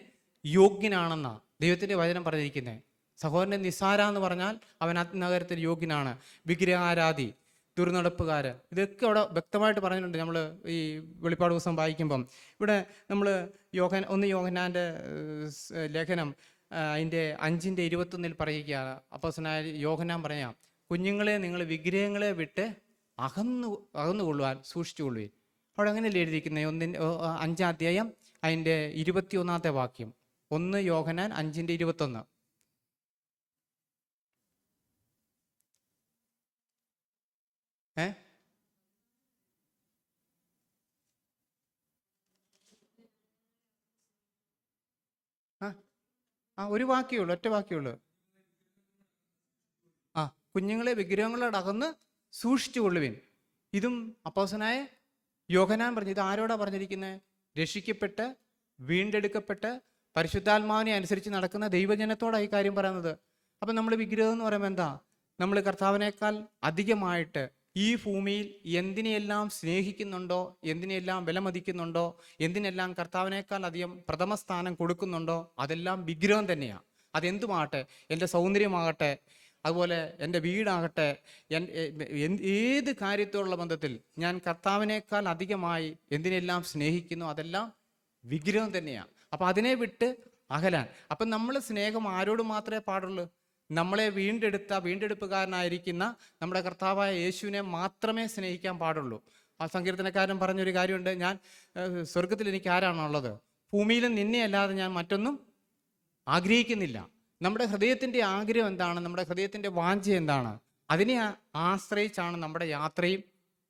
യോഗ്യനാണെന്നാണ് ദൈവത്തിൻ്റെ വചനം പറഞ്ഞിരിക്കുന്നത്. സഹോദരനെ നിസ്സാര എന്ന് പറഞ്ഞാൽ അവൻ നഗരത്തിൽ യോഗ്യനാണ്. വിഗ്രഹാരാധി, ദുർനടപ്പുകാർ, ഇതൊക്കെ അവിടെ വ്യക്തമായിട്ട് പറഞ്ഞിട്ടുണ്ട്. നമ്മൾ ഈ വെളിപ്പാട് ദിവസം വായിക്കുമ്പം ഇവിടെ നമ്മൾ യോഹന്നാൻ്റെ ലേഖനം അതിൻ്റെ 5:21 പറയുകയാണ്. അപ്പോസ്തലനായ യോഹന്നാൻ പറയാം, കുഞ്ഞുങ്ങളെ നിങ്ങൾ വിഗ്രഹങ്ങളെ വിട്ട് അകന്നുകൊള്ളുവാൻ സൂക്ഷിച്ചുകൊള്ളുവിൻ. അവിടെ അങ്ങനെയല്ലേ എഴുതിയിരിക്കുന്നത്? 5-ാം അധ്യായം അതിൻ്റെ 21-ാമത്തെ വാക്യം. 1 യോഹന്നാൻ 5:21. ഒരു വാക്യേ ഉള്ളൂ, ഒറ്റ വാക്യേ ഉള്ളൂ. കുഞ്ഞുങ്ങളെ വിഗ്രഹങ്ങളോട് അകന്ന് സൂക്ഷിച്ചു കൊള്ളുവിൻ. ഇതും അപ്പോസ്തലനായ യോഹന്നാൻ പറഞ്ഞു. ഇത് ആരോടാ പറഞ്ഞിരിക്കുന്നത്? രക്ഷിക്കപ്പെട്ട് വീണ്ടെടുക്കപ്പെട്ട് പരിശുദ്ധാത്മാവിനെ അനുസരിച്ച് നടക്കുന്ന ദൈവജനത്തോടാണ് ഈ കാര്യം പറയുന്നത്. അപ്പം നമ്മൾ വിഗ്രഹം എന്ന് പറയുമ്പോൾ എന്താ? നമ്മൾ കർത്താവിനേക്കാൾ അധികമായിട്ട് ഈ ഭൂമിയിൽ എന്തിനെയെല്ലാം സ്നേഹിക്കുന്നുണ്ടോ, എന്തിനെല്ലാം വിലമതിക്കുന്നുണ്ടോ, എന്തിനെല്ലാം കർത്താവിനേക്കാൾ അധികം പ്രഥമ സ്ഥാനം കൊടുക്കുന്നുണ്ടോ, അതെല്ലാം വിഗ്രഹം തന്നെയാണ്. അതെന്തുമാകട്ടെ, എൻ്റെ സൗന്ദര്യമാകട്ടെ, അതുപോലെ എൻ്റെ വീടാകട്ടെ, ഏത് കാര്യത്തോടുള്ള ബന്ധത്തിൽ ഞാൻ കർത്താവിനേക്കാൾ അധികമായി എന്തിനെല്ലാം സ്നേഹിക്കുന്നു, അതെല്ലാം വിഗ്രഹം തന്നെയാണ്. അപ്പം അതിനെ വിട്ട് അകലാൻ. അപ്പം നമ്മൾ സ്നേഹം ആരോട് മാത്രമേ പാടുള്ളൂ? നമ്മളെ വീണ്ടെടുപ്പുകാരനായിരിക്കുന്ന നമ്മുടെ കർത്താവായ യേശുവിനെ മാത്രമേ സ്നേഹിക്കാൻ പാടുള്ളൂ. ആ സങ്കീർത്തനക്കാരൻ പറഞ്ഞൊരു കാര്യമുണ്ട്, ഞാൻ സ്വർഗത്തിൽ എനിക്ക് ആരാണുള്ളത്? ഭൂമിയിലും നിന്നെ അല്ലാതെ ഞാൻ മറ്റൊന്നും ആഗ്രഹിക്കുന്നില്ല. നമ്മുടെ ഹൃദയത്തിൻ്റെ ആഗ്രഹം എന്താണ്? നമ്മുടെ ഹൃദയത്തിൻ്റെ വാഞ്ച എന്താണ്? അതിനെ ആശ്രയിച്ചാണ് നമ്മുടെ യാത്രയും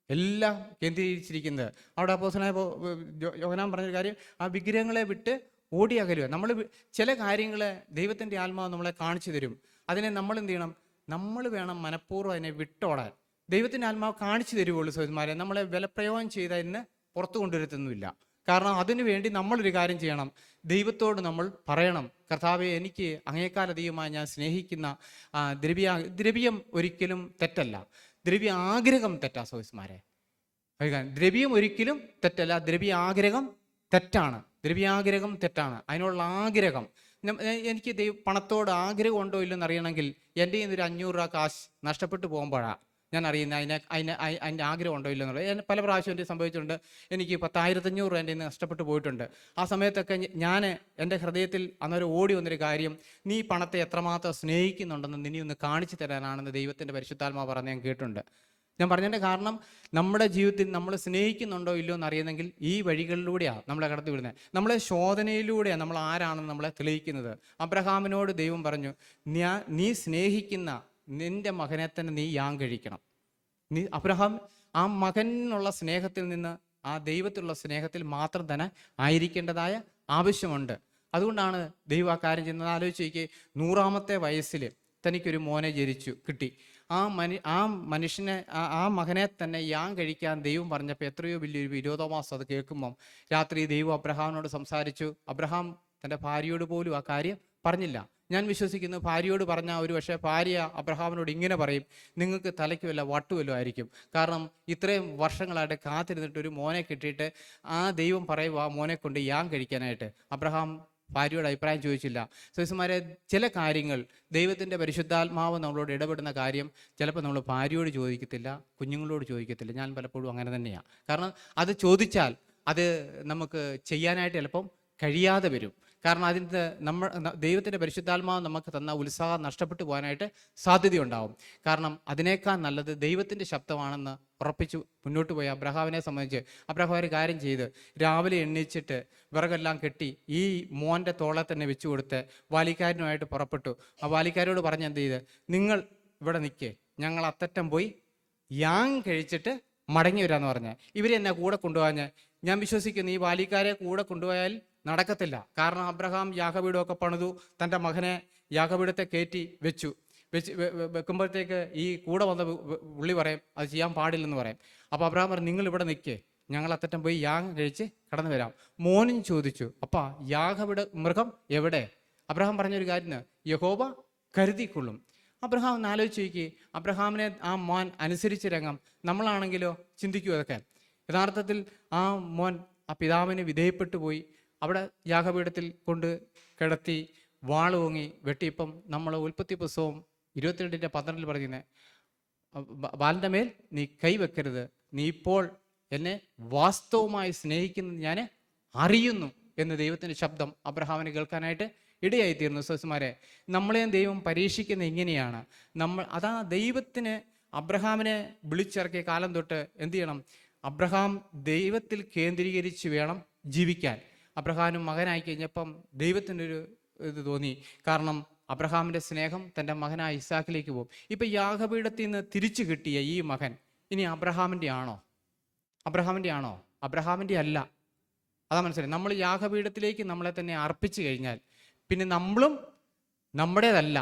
എല്ലാം കേന്ദ്രീകരിച്ചിരിക്കുന്നത്. അവിടെ അപ്പോസ്തലനായ യോഹന്നാൻ പറഞ്ഞൊരു കാര്യം, ആ വിഗ്രഹങ്ങളെ വിട്ട് ഓടി അകലുക. നമ്മൾ ചില കാര്യങ്ങൾ ദൈവത്തിൻ്റെ ആത്മാവ് നമ്മളെ കാണിച്ചു തരും. അതിനെ നമ്മൾ എന്ത് ചെയ്യണം? നമ്മൾ വേണം മനഃപൂർവ്വം അതിനെ വിട്ടോടാൻ. ദൈവത്തിൻ്റെ ആത്മാവ് കാണിച്ചു തരുവുള്ളൂ സഹോദരന്മാരെ. നമ്മളെ വിലപ്രയോഗം ചെയ്ത് അതിന് പുറത്തു കൊണ്ടുവരുത്തുന്നില്ല. കാരണം അതിനു വേണ്ടി നമ്മളൊരു കാര്യം ചെയ്യണം. ദൈവത്തോട് നമ്മൾ പറയണം, കർത്താവെ, എനിക്ക് അങ്ങേക്കാലധികമായി ഞാൻ സ്നേഹിക്കുന്ന ദ്രവ്യം ഒരിക്കലും തെറ്റല്ല, ദ്രവ്യ ആഗ്രഹം തെറ്റാ സഹോദരന്മാരെ. ദ്രവ്യം ഒരിക്കലും തെറ്റല്ല, ദ്രവ്യ ആഗ്രഹം തെറ്റാണ്. ദ്രവ്യാഗ്രഹം തെറ്റാണ്. അതിനുള്ള ആഗ്രഹം, എനിക്ക് പണത്തോട് ആഗ്രഹം ഉണ്ടോ ഇല്ലെന്ന് അറിയണമെങ്കിൽ എൻ്റെ ഒരു 500 രൂപ കാശ് നഷ്ടപ്പെട്ടു പോകുമ്പോഴാണ് ഞാൻ അറിയുന്നത് അതിൻ്റെ ആഗ്രഹം ഉണ്ടോ ഇല്ലെന്നുള്ളത്. പല പ്രാവശ്യം എനിക്ക് സംഭവിച്ചിട്ടുണ്ട്. എനിക്ക് 10,500 രൂപ എൻ്റെ നഷ്ടപ്പെട്ടു പോയിട്ടുണ്ട്. ആ സമയത്തൊക്കെ ഞാൻ എൻ്റെ ഹൃദയത്തിൽ അന്നേരം ഓടി വന്നൊരു കാര്യം, നീ പണത്തെ എത്രമാത്രം സ്നേഹിക്കുന്നുണ്ടെന്ന് നിന്നെ ഒന്ന് കാണിച്ചു തരാനാണെന്ന് ദൈവത്തിൻ്റെ പരിശുദ്ധാത്മാവ് പറഞ്ഞ് ഞാൻ കേട്ടിട്ടുണ്ട്. ഞാൻ പറഞ്ഞതിൻ്റെ കാരണം, നമ്മുടെ ജീവിതത്തിൽ നമ്മൾ സ്നേഹിക്കുന്നുണ്ടോ ഇല്ലയോ എന്ന് അറിയുന്നെങ്കിൽ ഈ വഴികളിലൂടെയാണ് നമ്മളെ കടത്തി വിടുന്നത്. നമ്മളെ ശോധനയിലൂടെയാണ് നമ്മൾ ആരാണെന്ന് നമ്മളെ തെളിയിക്കുന്നത്. അബ്രഹാമിനോട് ദൈവം പറഞ്ഞു, നീ സ്നേഹിക്കുന്ന നിന്റെ മകനെ തന്നെ നീ യാഗം കഴിക്കണം. അബ്രഹാം ആ മകനുള്ള സ്നേഹത്തിൽ നിന്ന് ആ ദൈവത്തിലുള്ള സ്നേഹത്തിൽ മാത്രം തന്നെ ആയിരിക്കേണ്ടതായ ആവശ്യമുണ്ട്. അതുകൊണ്ടാണ് ദൈവം ആ കാര്യം ചെയ്യുന്നത്. ആലോചിച്ച് 100-ാമത്തെ വയസ്സിൽ തനിക്കൊരു മോനെ കിട്ടി. ആ മനുഷ്യനെ, ആ മകനെ തന്നെ യാഗം കഴിക്കാൻ ദൈവം പറഞ്ഞപ്പോൾ എത്രയോ വലിയൊരു വിരോധാഭാസം. അത് കേൾക്കുമ്പം രാത്രി ദൈവം അബ്രഹാമിനോട് സംസാരിച്ചു. അബ്രഹാം തൻ്റെ ഭാര്യയോട് പോലും ആ കാര്യം പറഞ്ഞില്ല. ഞാൻ വിശ്വസിക്കുന്നു, ഭാര്യയോട് പറഞ്ഞാൽ ഒരു പക്ഷേ ഭാര്യ അബ്രഹാമിനോട് ഇങ്ങനെ പറയും, നിങ്ങൾക്ക് തലയ്ക്ക് വല്ല വട്ടുവല്ലോ ആയിരിക്കും. കാരണം ഇത്രയും വർഷങ്ങളായിട്ട് കാത്തിരുന്നിട്ട് ഒരു മോനെ കിട്ടിയിട്ട് ആ ദൈവം പറയുക ആ മോനെ കൊണ്ട് യാഗം കഴിക്കാനായിട്ട്. അബ്രഹാം ഭാര്യയോട് അഭിപ്രായം ചോദിച്ചില്ല. സഹോദരന്മാരെ, ചില കാര്യങ്ങൾ ദൈവത്തിൻ്റെ പരിശുദ്ധാത്മാവ് നമ്മളോട് ഇടപെടുന്ന കാര്യം ചിലപ്പോൾ നമ്മൾ ഭാര്യയോട് ചോദിക്കത്തില്ല, കുഞ്ഞുങ്ങളോട് ചോദിക്കത്തില്ല. ഞാൻ പലപ്പോഴും അങ്ങനെ തന്നെയാണ്. കാരണം അത് ചോദിച്ചാൽ അത് നമുക്ക് ചെയ്യാനായിട്ട് ചിലപ്പം കഴിയാതെ വരും. കാരണം അതിൻ്റെ ദൈവത്തിൻ്റെ പരിശുദ്ധാത്മാവ് നമുക്ക് തന്ന ഉത്സാഹം നഷ്ടപ്പെട്ടു പോകാനായിട്ട് സാധ്യതയുണ്ടാവും. കാരണം അതിനേക്കാൾ നല്ലത് ദൈവത്തിൻ്റെ ശബ്ദമാണെന്ന് ഉറപ്പിച്ചു മുന്നോട്ട് പോയി അബ്രഹാമിനെ സംബന്ധിച്ച് അബ്രഹാം ഒരു കാര്യം ചെയ്ത് രാവിലെ എണ്ണീച്ചിട്ട് വിറകെല്ലാം കെട്ടി ഈ മോൻ്റെ തോളെ തന്നെ വെച്ചു കൊടുത്ത് വാലിക്കാരനുമായിട്ട് പുറപ്പെട്ടു. ആ വാലിക്കാരോട് പറഞ്ഞ് എന്ത് ചെയ്ത്, നിങ്ങൾ ഇവിടെ നിൽക്കേ, ഞങ്ങൾ അത്തറ്റം പോയി യാഗം കഴിച്ചിട്ട് മടങ്ങി വരാമെന്ന് പറഞ്ഞ് ഇവരെന്നെ കൂടെ കൊണ്ടുപോകാഞ്ഞ്. ഞാൻ വിശ്വസിക്കുന്നു ഈ വാലിക്കാരെ കൂടെ കൊണ്ടുപോയാൽ നടക്കത്തില്ല. കാരണം അബ്രഹാം യാഗപീഠമൊക്കെ പണിതു, തൻ്റെ മകനെ യാഗപീഠത്തെ കയറ്റി വെക്കുമ്പോഴത്തേക്ക് ഈ കൂടെ വന്ന പുള്ളി പറയും അത് ചെയ്യാൻ പാടില്ലെന്ന് പറയും. അപ്പോൾ അബ്രഹാം പറയും, നിങ്ങൾ ഇവിടെ നിൽക്കേ, ഞങ്ങൾ അത്തറ്റം പോയി യാഗം കഴിച്ച് കടന്നു വരാം. മോനും ചോദിച്ചു, അപ്പാ യാഗപീഠ മൃഗം എവിടെ? അബ്രഹാം പറഞ്ഞൊരു കാര്യം, യഹോവ കരുതിക്കൊള്ളും. അബ്രഹാം ഒന്ന് ആലോചിച്ച് നോക്കി, അബ്രഹാമിനെ ആ മോൻ അനുസരിച്ച് രംഗം. നമ്മളാണെങ്കിലോ ചിന്തിക്കൂ അതൊക്കെ. യഥാർത്ഥത്തിൽ ആ മോൻ ആ പിതാവിന് വിധേയപ്പെട്ടു പോയി. അവിടെ യാഗപീഠത്തിൽ കൊണ്ട് കിടത്തി വാളൂങ്ങി വെട്ടിയിപ്പം നമ്മൾ ഉൽപ്പത്തി പുസ്തകവും 22:12 പറയുന്നത്, ബാലൻ്റെ മേൽ നീ കൈവെക്കരുത്, നീ ഇപ്പോൾ എന്നെ വാസ്തവമായി സ്നേഹിക്കുന്നത് ഞാൻ അറിയുന്നു എന്ന് ദൈവത്തിൻ്റെ ശബ്ദം അബ്രഹാമിന് കേൾക്കാനായിട്ട് ഇടയായിത്തീർന്നു. സഹോദരന്മാരെ, നമ്മളെയും ദൈവം പരീക്ഷിക്കുന്നത് ഇങ്ങനെയാണ്. അതാ ദൈവത്തിന് അബ്രഹാമിനെ വിളിച്ചിറക്കിയ കാലം തൊട്ട് എന്ത് ചെയ്യണം? അബ്രഹാം ദൈവത്തിൽ കേന്ദ്രീകരിച്ച് വേണം ജീവിക്കാൻ. അബ്രഹാമിന് മകനായി കഴിഞ്ഞപ്പം ദൈവത്തിനൊരു ഇത് തോന്നി. കാരണം അബ്രഹാമിൻ്റെ സ്നേഹം തൻ്റെ മകനായ ഇസാക്കിലേക്ക് പോകും. ഇപ്പം യാഗപീഠത്തിൽ നിന്ന് തിരിച്ചു കിട്ടിയ ഈ മകൻ ഇനി അബ്രഹാമിൻ്റെ ആണോ? അബ്രഹാമിൻ്റെ അല്ല. അതാ മനസ്സിലായി. നമ്മൾ യാഗപീഠത്തിലേക്ക് നമ്മളെ തന്നെ അർപ്പിച്ചു കഴിഞ്ഞാൽ പിന്നെ നമ്മളും നമ്മുടേതല്ല.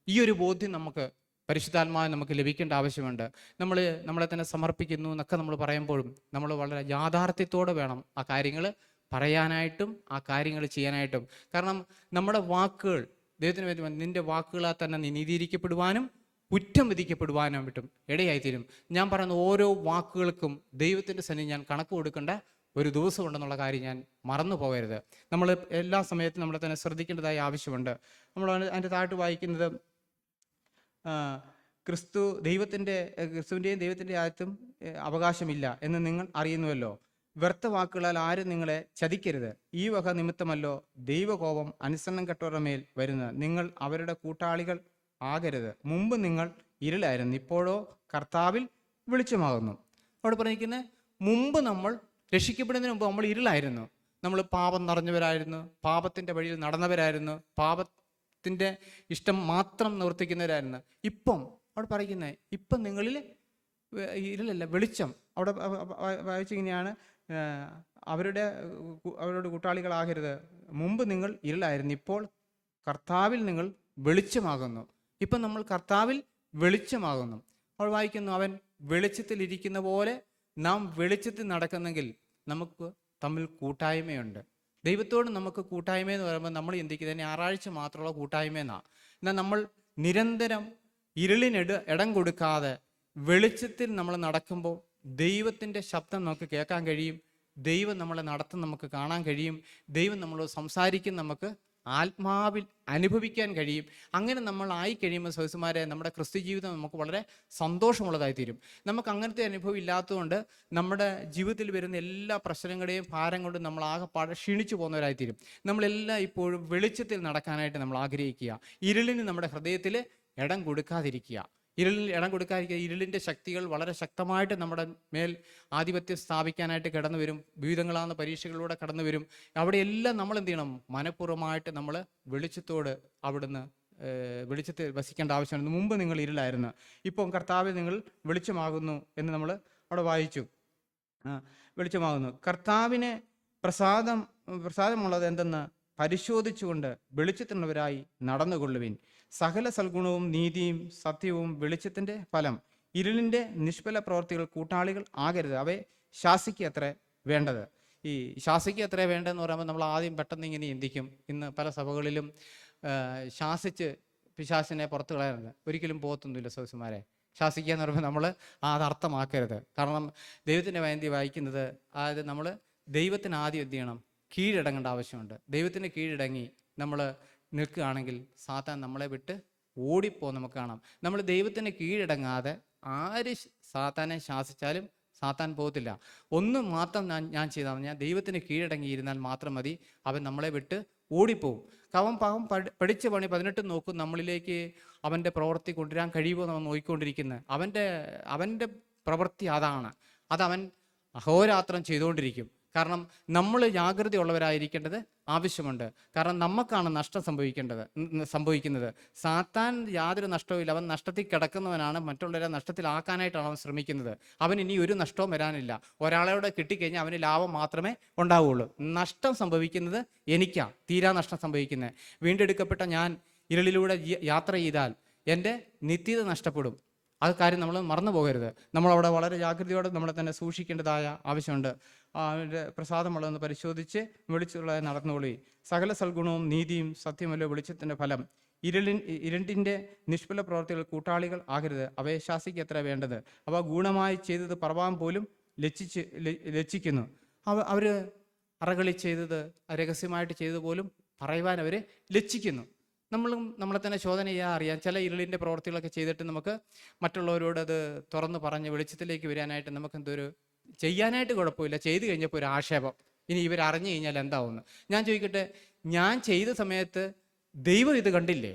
ഈ ഒരു ബോധ്യം നമുക്ക് പരിശുദ്ധാത്മാവിൽ നമുക്ക് ലഭിക്കേണ്ട ആവശ്യമുണ്ട്. നമ്മളെ തന്നെ സമർപ്പിക്കുന്നു എന്നൊക്കെ നമ്മൾ പറയുമ്പോഴും നമ്മൾ വളരെ യാഥാർത്ഥ്യത്തോടെ വേണം ആ കാര്യങ്ങൾ പറയാനായിട്ടും ആ കാര്യങ്ങൾ ചെയ്യാനായിട്ടും. കാരണം നമ്മുടെ വാക്കുകൾ ദൈവത്തിന് വേണ്ടി, നിന്റെ വാക്കുകളാൽ തന്നെ നീ നീതീകരിക്കപ്പെടുവാനും കുറ്റം വിധിക്കപ്പെടുവാനും വിട്ടും ഇടയായിത്തീരും. ഞാൻ പറയുന്ന ഓരോ വാക്കുകൾക്കും ദൈവത്തിൻ്റെ സന്നിധി ഞാൻ കണക്ക് കൊടുക്കേണ്ട ഒരു ദിവസമുണ്ടെന്നുള്ള കാര്യം ഞാൻ മറന്നു പോകരുത്. നമ്മൾ എല്ലാ സമയത്തും നമ്മളെ തന്നെ ശ്രദ്ധിക്കേണ്ടതായ ആവശ്യമുണ്ട്. നമ്മൾ അതിൻ്റെ താഴത്ത് വായിക്കുന്നത്, ക്രിസ്തുവിൻ്റെയും ദൈവത്തിൻ്റെ ആയത്തും അവകാശമില്ല എന്ന് നിങ്ങൾ അറിയുന്നുവല്ലോ. വ്യർത്ഥ വാക്കുകളാൽ ആരും നിങ്ങളെ ചതിക്കരുത്. ഈ വക നിമിത്തമല്ലോ ദൈവകോപം അനുസരണം കെട്ടവരുടെ മേൽ വരുന്നത്. നിങ്ങൾ അവരുടെ കൂട്ടാളികൾ ആകരുത്. മുമ്പ് നിങ്ങൾ ഇരുളായിരുന്നു, ഇപ്പോഴോ കർത്താവിൽ വെളിച്ചമാകുന്നു. അവിടെ പറഞ്ഞിരിക്കുന്നത്, മുമ്പ് നമ്മൾ രക്ഷിക്കപ്പെടുന്നതിന് മുമ്പ് നമ്മൾ ഇരുളായിരുന്നു. നമ്മൾ പാപം നിറഞ്ഞവരായിരുന്നു, പാപത്തിൻ്റെ വഴിയിൽ നടന്നവരായിരുന്നു, പാപത്തിൻ്റെ ഇഷ്ടം മാത്രം നിവർത്തിക്കുന്നവരായിരുന്നു. ഇപ്പം അവിടെ പറയുന്നത്, ഇപ്പം നിങ്ങളിൽ ഇരുളല്ല വെളിച്ചം. അവിടെ വായിച്ചിങ്ങനെയാണ്, അവരുടെ കൂട്ടാളികളാകരുത്. മുമ്പ് നിങ്ങൾ ഇരുളായിരുന്നു, ഇപ്പോൾ കർത്താവിൽ നിങ്ങൾ വെളിച്ചമാകുന്നു. ഇപ്പം നമ്മൾ കർത്താവിൽ വെളിച്ചമാകുന്നു. അവൾ വായിക്കുന്നു, അവൻ വെളിച്ചത്തിൽ ഇരിക്കുന്ന പോലെ നാം വെളിച്ചത്തിൽ നടക്കുന്നെങ്കിൽ നമുക്ക് തമ്മിൽ കൂട്ടായ്മയുണ്ട്. ദൈവത്തോട് നമുക്ക് കൂട്ടായ്മയെന്ന് പറയുമ്പോൾ നമ്മൾ ചിന്തിക്കുന്നത് ഞായറാഴ്ച മാത്രമുള്ള കൂട്ടായ്മയെന്നാണ്. എന്നാൽ നമ്മൾ നിരന്തരം ഇടം കൊടുക്കാതെ വെളിച്ചത്തിൽ നമ്മൾ നടക്കുമ്പോൾ ദൈവത്തിൻ്റെ ശബ്ദം നമുക്ക് കേൾക്കാൻ കഴിയും. ദൈവം നമ്മളെ നടത്തും നമുക്ക് കാണാൻ കഴിയും. ദൈവം നമ്മളോട് സംസാരിക്കും നമുക്ക് ആത്മാവിൽ അനുഭവിക്കാൻ കഴിയും. അങ്ങനെ നമ്മൾ ആയി കഴിയുമ്പോൾ സഹോദരന്മാരെ, നമ്മുടെ ക്രിസ്തു ജീവിതം നമുക്ക് വളരെ സന്തോഷമുള്ളതായി തീരും. നമുക്ക് അങ്ങനത്തെ അനുഭവം ഇല്ലാത്തതുകൊണ്ട് നമ്മുടെ ജീവിതത്തിൽ വരുന്ന എല്ലാ പ്രശ്നങ്ങളുടെയും ഭാരം കൊണ്ട് നമ്മൾ ആകെ ക്ഷീണിച്ചു പോകുന്നവരായി തീരും. നമ്മളെല്ലാം ഇപ്പോഴും വെളിച്ചത്തിൽ നടക്കാനായിട്ട് നമ്മൾ ആഗ്രഹിക്കുക. ഇരുളിന് നമ്മുടെ ഹൃദയത്തിൽ ഇടം കൊടുക്കാതിരിക്കുക. ഇരുളിൻ്റെ ശക്തികൾ വളരെ ശക്തമായിട്ട് നമ്മുടെ മേൽ ആധിപത്യം സ്ഥാപിക്കാനായിട്ട് കടന്നു വരും. വിവിധങ്ങളാകുന്ന പരീക്ഷകളിലൂടെ കടന്നു വരും. അവിടെയെല്ലാം നമ്മൾ എന്ത് ചെയ്യണം? മനഃപൂർവ്വമായിട്ട് നമ്മൾ വെളിച്ചത്തിൽ വസിക്കേണ്ട ആവശ്യമുണ്ട്. മുമ്പ് നിങ്ങൾ ഇരുളായിരുന്നു, ഇപ്പം കർത്താവിൽ നിങ്ങൾ വെളിച്ചമാകുന്നു എന്ന് നമ്മൾ അവിടെ വായിച്ചു. വെളിച്ചമാകുന്നു. കർത്താവിന് പ്രസാദമുള്ളത് എന്തെന്ന് പരിശോധിച്ചുകൊണ്ട് വെളിച്ചത്തിനുള്ളവരായി നടന്നുകൊള്ളുവിൻ. സകല സൽഗുണവും നീതിയും സത്യവും വെളിച്ചത്തിൻ്റെ ഫലം. ഇരുളിൻ്റെ നിഷ്ഫല പ്രവർത്തികൾ കൂട്ടാളികൾ ആകരുത്. അവയെ ശാസിക്കുക അത്ര വേണ്ടത്. ഈ ശാസിക്കുക അത്ര വേണ്ടതെന്ന് പറയുമ്പോൾ നമ്മൾ ആദ്യം പെട്ടെന്ന് ഇങ്ങനെ ചിന്തിക്കും. ഇന്ന് പല സഭകളിലും ശാസിച്ച് പിശാചിനെ പുറത്തു കളയാറുണ്ട്. ഒരിക്കലും പോകത്തൊന്നുമില്ല സഹോദരന്മാരെ. ശാസിക്കുക എന്ന് പറയുമ്പോൾ നമ്മൾ അത് അർത്ഥമാക്കരുത്. കാരണം ദൈവത്തിൻ്റെ വചനത്തിൽ വായിക്കുന്നത്, അതായത് നമ്മൾ ദൈവത്തിന് ആദ്യം എന്ത് ചെയ്യണം? കീഴടങ്ങേണ്ട ആവശ്യമുണ്ട്. ദൈവത്തിന് കീഴടങ്ങി നമ്മൾ നിൽക്കുകയാണെങ്കിൽ സാത്താൻ നമ്മളെ വിട്ട് ഓടിപ്പോ നമുക്ക് കാണാം. നമ്മൾ ദൈവത്തിന് കീഴടങ്ങാതെ ആര് സാത്താനെ ശാസിച്ചാലും സാത്താൻ പോകത്തില്ല. ഒന്ന് മാത്രം ഞാൻ ചെയ്താൽ മതി, ഞാൻ ദൈവത്തിന് കീഴടങ്ങിയിരുന്നാൽ മാത്രം മതി, അവൻ നമ്മളെ വിട്ട് ഓടിപ്പോവും. അവൻ പഠിച്ച പണി 18 നോക്കും, നമ്മളിലേക്ക് അവൻ്റെ പ്രവൃത്തി കൊണ്ടുവരാൻ കഴിയുമോ നമ്മൾ നോക്കിക്കൊണ്ടിരിക്കുന്നത്. അവൻ്റെ പ്രവൃത്തി അതാണ്. അതവൻ അഹോരാത്രം ചെയ്തുകൊണ്ടിരിക്കും. കാരണം നമ്മൾ ജാഗ്രതയുള്ളവരായിരിക്കേണ്ടത് ആവശ്യമുണ്ട്. കാരണം നമുക്കാണ് നഷ്ടം സംഭവിക്കുന്നത്. സാത്താൻ യാതൊരു നഷ്ടവുമില്ല. അവൻ നഷ്ടത്തിൽ കിടക്കുന്നവനാണ്. മറ്റുള്ളവരെ നഷ്ടത്തിലാക്കാനായിട്ടാണ് അവൻ ശ്രമിക്കുന്നത്. അവൻ ഇനി ഒരു നഷ്ടവും വരാനില്ല. ഒരാളോടെ കിട്ടിക്കഴിഞ്ഞാൽ അവന് ലാഭം മാത്രമേ ഉണ്ടാവുകയുള്ളൂ. നഷ്ടം സംഭവിക്കുന്നത് എനിക്കാണ്, തീരാ നഷ്ടം സംഭവിക്കുന്നത്. വീണ്ടെടുക്കപ്പെട്ട ഞാൻ ഇരുളിലൂടെ യാത്ര ചെയ്താൽ എൻ്റെ നിത്യത നഷ്ടപ്പെടും. ആ കാര്യം നമ്മൾ മറന്നു പോകരുത്. നമ്മളവിടെ വളരെ ജാഗ്രതയോടെ നമ്മളെ തന്നെ സൂക്ഷിക്കേണ്ടതായ ആവശ്യമുണ്ട്. അവൻ്റെ പ്രസാദമുള്ളതെന്ന് പരിശോധിച്ച് വെളിച്ചമുള്ളതായി നടന്നുകൊള്ളി. സകല സൽഗുണവും നീതിയും സത്യമല്ലോ വെളിച്ചത്തിൻ്റെ ഫലം. ഇരുണ്ടിൻ്റെ നിഷ്ഫല പ്രവർത്തികൾ കൂട്ടാളികൾ ആകരുത്. അവയെ ശാസിക്കുക എത്ര വേണ്ടത്. അവ ഗുണമായി ചെയ്തത് പറവാൻ പോലും ലജ്ജിക്കുന്നു. അവർ അറകളി ചെയ്തത് രഹസ്യമായിട്ട് ചെയ്തത് പോലും പറയുവാൻ അവർ ലജ്ജിക്കുന്നു. നമ്മളും നമ്മളെ തന്നെ ശോധന ചെയ്യാൻ അറിയാം. ചില ഇരുളിൻ്റെ പ്രവർത്തികളൊക്കെ ചെയ്തിട്ട് നമുക്ക് മറ്റുള്ളവരോട് അത് തുറന്ന് പറഞ്ഞ് വെളിച്ചത്തിലേക്ക് വരാനായിട്ട് നമുക്ക് എന്തൊരു ചെയ്യാനായിട്ട് കുഴപ്പമില്ല. ചെയ്തു കഴിഞ്ഞപ്പോൾ ഒരു ആക്ഷേപം, ഇനി ഇവർ അറിഞ്ഞു കഴിഞ്ഞാൽ എന്താവുമെന്ന്. ഞാൻ ചോദിക്കട്ടെ, ഞാൻ ചെയ്ത സമയത്ത് ദൈവം ഇത് കണ്ടില്ലേ?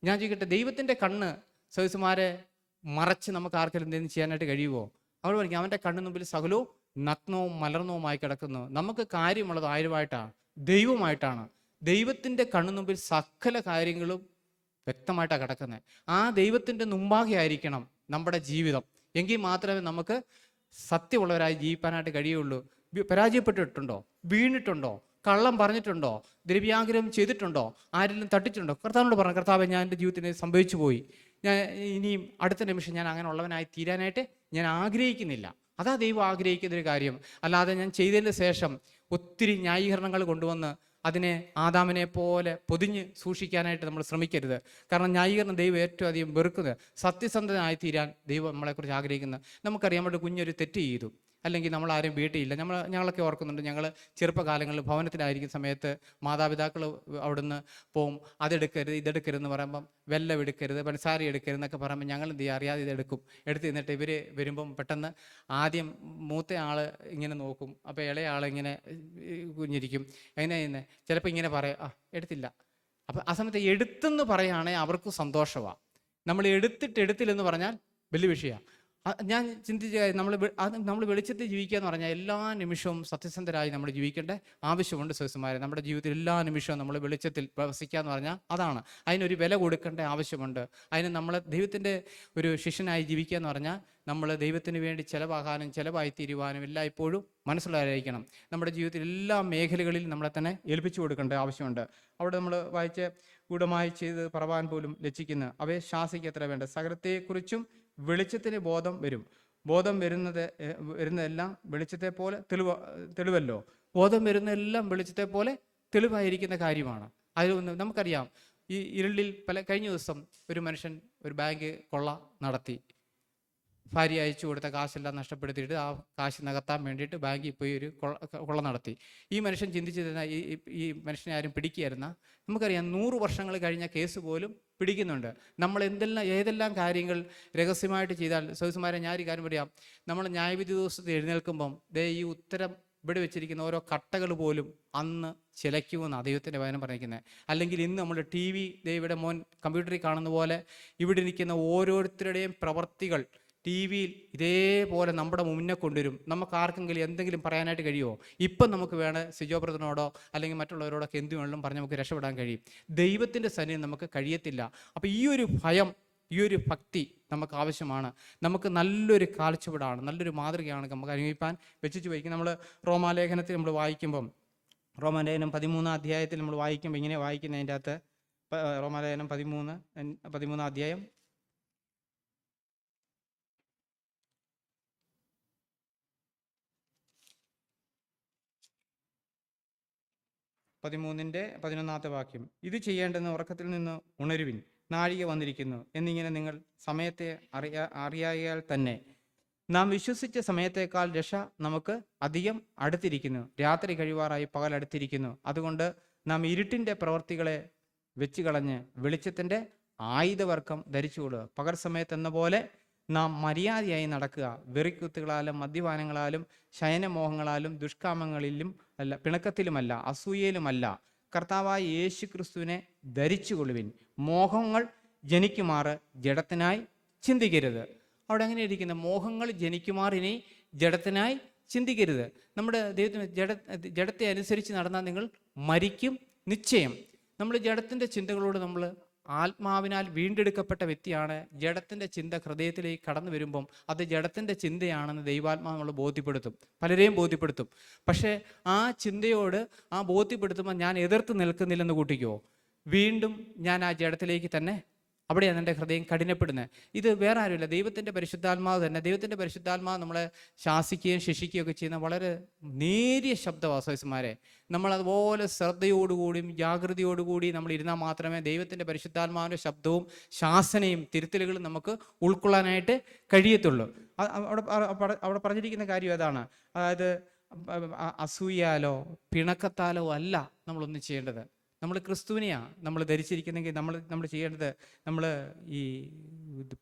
ഞാൻ ചോദിക്കട്ടെ, ദൈവത്തിൻ്റെ കണ്ണ് സഹോദരന്മാരെ മറച്ച് നമുക്ക് ആർക്കെങ്കിലും എന്തെങ്കിലും ചെയ്യാനായിട്ട് കഴിയുമോ? അവൾ പറയും അവൻ്റെ കണ്ണിന് മുമ്പിൽ സകലവും നഗ്നവും മലർന്നവുമായി കിടക്കുന്നു. നമുക്ക് കാര്യമുള്ളത് ആരുമായിട്ടാണ്? ദൈവമായിട്ടാണ്. ദൈവത്തിൻ്റെ കണ്ണിന് മുമ്പിൽ സകല കാര്യങ്ങളും വ്യക്തമായിട്ടാണ് കിടക്കുന്നത്. ആ ദൈവത്തിൻ്റെ മുമ്പാകെ ആയിരിക്കണം നമ്മുടെ ജീവിതം. എങ്കിൽ മാത്രമേ നമുക്ക് സത്യമുള്ളവരായി ജീവിക്കാനായിട്ട് കഴിയുള്ളൂ. പരാജയപ്പെട്ടിട്ടുണ്ടോ? വീണിട്ടുണ്ടോ? കള്ളം പറഞ്ഞിട്ടുണ്ടോ? ദ്രവ്യാഗ്രഹം ചെയ്തിട്ടുണ്ടോ? ആരെങ്കിലും തട്ടിച്ചിട്ടുണ്ടോ? കർത്താവിനോട് പറഞ്ഞു, കർത്താവേ, ഞാൻ എൻ്റെ ജീവിതത്തിന് സംഭവിച്ചു പോയി, ഞാൻ ഇനിയും അടുത്ത നിമിഷം ഞാൻ അങ്ങനെ ഉള്ളവനായി തീരാനായിട്ട് ഞാൻ ആഗ്രഹിക്കുന്നില്ല. അതാ ദൈവം ആഗ്രഹിക്കുന്നൊരു കാര്യം. അല്ലാതെ ഞാൻ ചെയ്തതിന് ശേഷം ഒത്തിരി ന്യായീകരണങ്ങൾ കൊണ്ടുവന്ന് അതിനെ ആദാമിനെ പോലെ പൊതിഞ്ഞ് സൂക്ഷിക്കാനായിട്ട് നമ്മൾ ശ്രമിക്കരുത്. കാരണം ന്യായീകരണം ദൈവം ഏറ്റവും അധികം വെറുക്കുന്നത്. സത്യസന്ധനായി തീരാൻ ദൈവം നമ്മളെക്കുറിച്ച് ആഗ്രഹിക്കുന്നത്. നമുക്കറിയാം, നമ്മുടെ കുഞ്ഞൊരു തെറ്റ് ചെയ്തു, അല്ലെങ്കിൽ നമ്മളാരും വീട്ടിലില്ല. ഞങ്ങളൊക്കെ ഓർക്കുന്നുണ്ട്, ഞങ്ങൾ ചെറുപ്പകാലങ്ങളിൽ ഭവനത്തിലായിരിക്കുന്ന സമയത്ത് മാതാപിതാക്കൾ അവിടുന്ന് പോവും, അതെടുക്കരുത് ഇതെടുക്കരുതെന്ന് പറയുമ്പം വെല്ലം എടുക്കരുത്, പഞ്ചസാര എടുക്കരുത് എന്നൊക്കെ പറയുമ്പോൾ ഞങ്ങൾ എന്ത് ചെയ്യുക, അറിയാതെ ഇതെടുക്കും. എടുത്ത് നിന്നിട്ട് ഇവർ വരുമ്പം പെട്ടെന്ന് ആദ്യം മൂത്ത ആൾ ഇങ്ങനെ നോക്കും, അപ്പോൾ ഇളയ ആളിങ്ങനെ കുഞ്ഞിരിക്കും. എങ്ങനെ ചിലപ്പോൾ ഇങ്ങനെ പറയാം, എടുത്തില്ല. അപ്പം ആ സമയത്ത് എടുത്തെന്ന് പറയുകയാണെങ്കിൽ അവർക്ക് സന്തോഷമാണ്. നമ്മൾ എടുത്തില്ലെന്ന് പറഞ്ഞാൽ വലിയ വിഷയമാണ്. ഞാൻ ചിന്തിച്ച നമ്മൾ വെളിച്ചത്തിൽ ജീവിക്കുക എന്ന് പറഞ്ഞാൽ എല്ലാ നിമിഷവും സത്യസന്ധരായി നമ്മൾ ജീവിക്കേണ്ട ആവശ്യമുണ്ട്. സഹോദരന്മാരെ, നമ്മുടെ ജീവിതത്തിൽ എല്ലാ നിമിഷവും നമ്മൾ വെളിച്ചത്തിൽ വസിക്കുക എന്ന് പറഞ്ഞാൽ അതാണ്. അതിനൊരു വില കൊടുക്കേണ്ട ആവശ്യമുണ്ട്. അതിന് നമ്മൾ ദൈവത്തിൻ്റെ ഒരു ശിഷ്യനായി ജീവിക്കുക എന്ന് പറഞ്ഞാൽ നമ്മൾ ദൈവത്തിന് വേണ്ടി ചിലവാകാനും ചിലവായി തീരുവാനും എല്ലായ്പ്പോഴും മനസ്സിലായിരിക്കണം. നമ്മുടെ ജീവിതത്തിൽ എല്ലാ മേഖലകളിലും നമ്മളെ തന്നെ ഏൽപ്പിച്ചു കൊടുക്കേണ്ട ആവശ്യമുണ്ട്. അവിടെ നമ്മൾ വായിച്ച് ഗൂഢമായി ചെയ്ത് പറവാൻ പോലും ലജ്ജിക്കുന്നു. അവയെ ശാസിക്കത്ര വേണ്ട. സകലത്തെക്കുറിച്ചും വെളിച്ചത്തിന് ബോധം വരും. ബോധം വരുന്നതെല്ലാം വെളിച്ചത്തെ പോലെ തെളിവല്ലോ. ബോധം വരുന്നതെല്ലാം വെളിച്ചത്തെ പോലെ തെളിവായിരിക്കുന്ന കാര്യമാണ്. അതിലൊന്ന് നമുക്കറിയാം, ഈ ഇരുളിൽ കഴിഞ്ഞ ദിവസം ഒരു മനുഷ്യൻ ഒരു ബാങ്ക് കൊള്ള നടത്തി. ഭാര്യ അയച്ചു കൊടുത്ത കാശെല്ലാം നഷ്ടപ്പെടുത്തിയിട്ട് ആ കാശ് നികത്താൻ വേണ്ടിയിട്ട് ബാങ്കിൽ പോയി ഒരു കൊള്ള നടത്തി. ഈ മനുഷ്യൻ ചിന്തിച്ചിരുന്ന ഈ മനുഷ്യനെ ആരും പിടിക്കുകയായിരുന്ന, നമുക്കറിയാം 100 വർഷങ്ങൾ കഴിഞ്ഞ കേസ് പോലും പിടിക്കുന്നുണ്ട്. നമ്മൾ ഏതെല്ലാം കാര്യങ്ങൾ രഹസ്യമായിട്ട് ചെയ്താൽ, സഹോദരന്മാരെ, ഞാൻ ഒരു കാര്യം പറയാം, നമ്മൾ ന്യായവിധി ദിവസത്തിൽ എഴുന്നേൽക്കുമ്പം ഈ ഉത്തരം ഇവിടെ വെച്ചിരിക്കുന്ന ഓരോ കട്ടകൾ പോലും അന്ന് ചിലയ്ക്കുമെന്നാണ് ദൈവത്തിൻ്റെ വചനം പറഞ്ഞിരിക്കുന്നത്. അല്ലെങ്കിൽ ഇന്ന് നമ്മൾ TV ഇവിടെ മോൻ കമ്പ്യൂട്ടറിൽ കാണുന്ന പോലെ ഇവിടെ ഇരിക്കുന്ന ഓരോരുത്തരുടെയും പ്രവർത്തികൾ TV-യിൽ ഇതേപോലെ നമ്മുടെ മുന്നേ കൊണ്ടുവരും. നമുക്ക് ആർക്കെങ്കിലും എന്തെങ്കിലും പറയാനായിട്ട് കഴിയുമോ? ഇപ്പം നമുക്ക് വേണേൽ സിജോ ബ്രദറിനോടോ അല്ലെങ്കിൽ മറ്റുള്ളവരോടൊക്കെ എന്ത് വേണമെങ്കിലും പറഞ്ഞ് നമുക്ക് രക്ഷപ്പെടാൻ കഴിയും. ദൈവത്തിൻ്റെ സന്നിധി നമുക്ക് കഴിയത്തില്ല. അപ്പോൾ ഈ ഒരു ഭയം, ഈ ഒരു ഭക്തി നമുക്ക് ആവശ്യമാണ്. നമുക്ക് നല്ലൊരു കാഴ്ചപ്പാടാണ്, നല്ലൊരു മാതൃകയാണ് നമുക്ക് അനുഭവിക്കാൻ വെച്ചു വയ്ക്കും. നമ്മൾ റോമാലേഖനത്തിൽ നമ്മൾ വായിക്കുമ്പം, റോമാലേഖനം 13-ാം അധ്യായത്തിൽ നമ്മൾ വായിക്കുമ്പോൾ ഇങ്ങനെ വായിക്കുന്നതിൻ്റെ അകത്ത്, റോമാലേഖനം 13-ാം അധ്യായം 13-ന്റെ 11-ാമത്തെ വാക്യം. ഇത് ചെയ്യേണ്ടെന്ന് ഉറക്കത്തിൽ നിന്ന് ഉണരുവിൻ, നാഴിക വന്നിരിക്കുന്നു എന്നിങ്ങനെ നിങ്ങൾ സമയത്തെ അറിയായാൽ തന്നെ നാം വിശ്വസിച്ച സമയത്തേക്കാൾ രക്ഷ നമുക്ക് അധികം അടുത്തിരിക്കുന്നു. രാത്രി കഴിവാറായി പകൽ അടുത്തിരിക്കുന്നു. അതുകൊണ്ട് നാം ഇരുട്ടിൻ്റെ പ്രവർത്തികളെ വെച്ച് കളഞ്ഞ് വെളിച്ചത്തിൻ്റെ ആയുധവർക്കം ധരിച്ചുകൊള്ളുക. പകൽ സമയത്തെന്ന പോലെ നാം മര്യാദയായി നടക്കുക. വെറിക്കുത്തുകളാലും മദ്യപാനങ്ങളാലും ശയനമോഹങ്ങളാലും ദുഷ്കാമങ്ങളിലും അല്ല, പിണക്കത്തിലുമല്ല, അസൂയയിലുമല്ല, കർത്താവായ യേശു ക്രിസ്തുവിനെ ധരിച്ചുകൊള്ളുവിൻ. മോഹങ്ങൾ ജനിക്കുമാറ് ജഡത്തിനായി ചിന്തിക്കരുത്. അവിടെ എങ്ങനെ ഇരിക്കുന്ന മോഹങ്ങൾ ജനിക്കുമാർ ഇനി ജഡത്തിനായി ചിന്തിക്കരുത്. നമ്മുടെ ദൈവത്തിന് ജഡത്തെ അനുസരിച്ച് നടന്നാൽ നിങ്ങൾ മരിക്കും നിശ്ചയം. നമ്മൾ ജഡത്തിൻ്റെ ചിന്തകളോട് നമ്മൾ ആത്മാവിനാൽ വീണ്ടെടുക്കപ്പെട്ട വ്യക്തിയാണ്. ജഡത്തിൻ്റെ ചിന്ത ഹൃദയത്തിലേക്ക് കടന്നു വരുമ്പം അത് ജഡത്തിൻ്റെ ചിന്തയാണെന്ന് ദൈവാത്മാവ് നമ്മൾ ബോധ്യപ്പെടുത്തും, പലരെയും ബോധ്യപ്പെടുത്തും. പക്ഷേ ആ ചിന്തയോട് ബോധ്യപ്പെടുത്തുമ്പോൾ ഞാൻ എതിർത്ത് നിൽക്കുന്നില്ലെന്ന് കൂട്ടിക്കോ, വീണ്ടും ഞാൻ ആ ജഡത്തിലേക്ക് തന്നെ, അവിടെയാണ് എൻ്റെ ഹൃദയം കഠിനപ്പെടുന്നത്. ഇത് വേറെ ആരുമില്ല, ദൈവത്തിൻ്റെ പരിശുദ്ധാത്മാവ് തന്നെ. ദൈവത്തിൻ്റെ പരിശുദ്ധാത്മാവ് നമ്മളെ ശാസിക്കുകയും ശിക്ഷിക്കുകയും ഒക്കെ ചെയ്യുന്ന വളരെ നേരിയ ശബ്ദവാസന്മാരെ. നമ്മളതുപോലെ ശ്രദ്ധയോടുകൂടിയും ജാഗ്രതയോടുകൂടി നമ്മൾ ഇരുന്നാൽ മാത്രമേ ദൈവത്തിൻ്റെ പരിശുദ്ധാത്മാവിൻ്റെ ശബ്ദവും ശാസനയും തിരുത്തലുകളും നമുക്ക് ഉൾക്കൊള്ളാനായിട്ട് കഴിയത്തുള്ളൂ. അവിടെ പറഞ്ഞിരിക്കുന്ന കാര്യം അതാണ്. അതായത് അസൂയാലോ പിണക്കത്താലോ അല്ല നമ്മളൊന്നും ചെയ്യേണ്ടത്. നമ്മൾ ക്രിസ്തുവിനെയാണ് നമ്മൾ ധരിച്ചിരിക്കുന്നെങ്കിൽ നമ്മൾ ചെയ്യേണ്ടത്, നമ്മൾ ഈ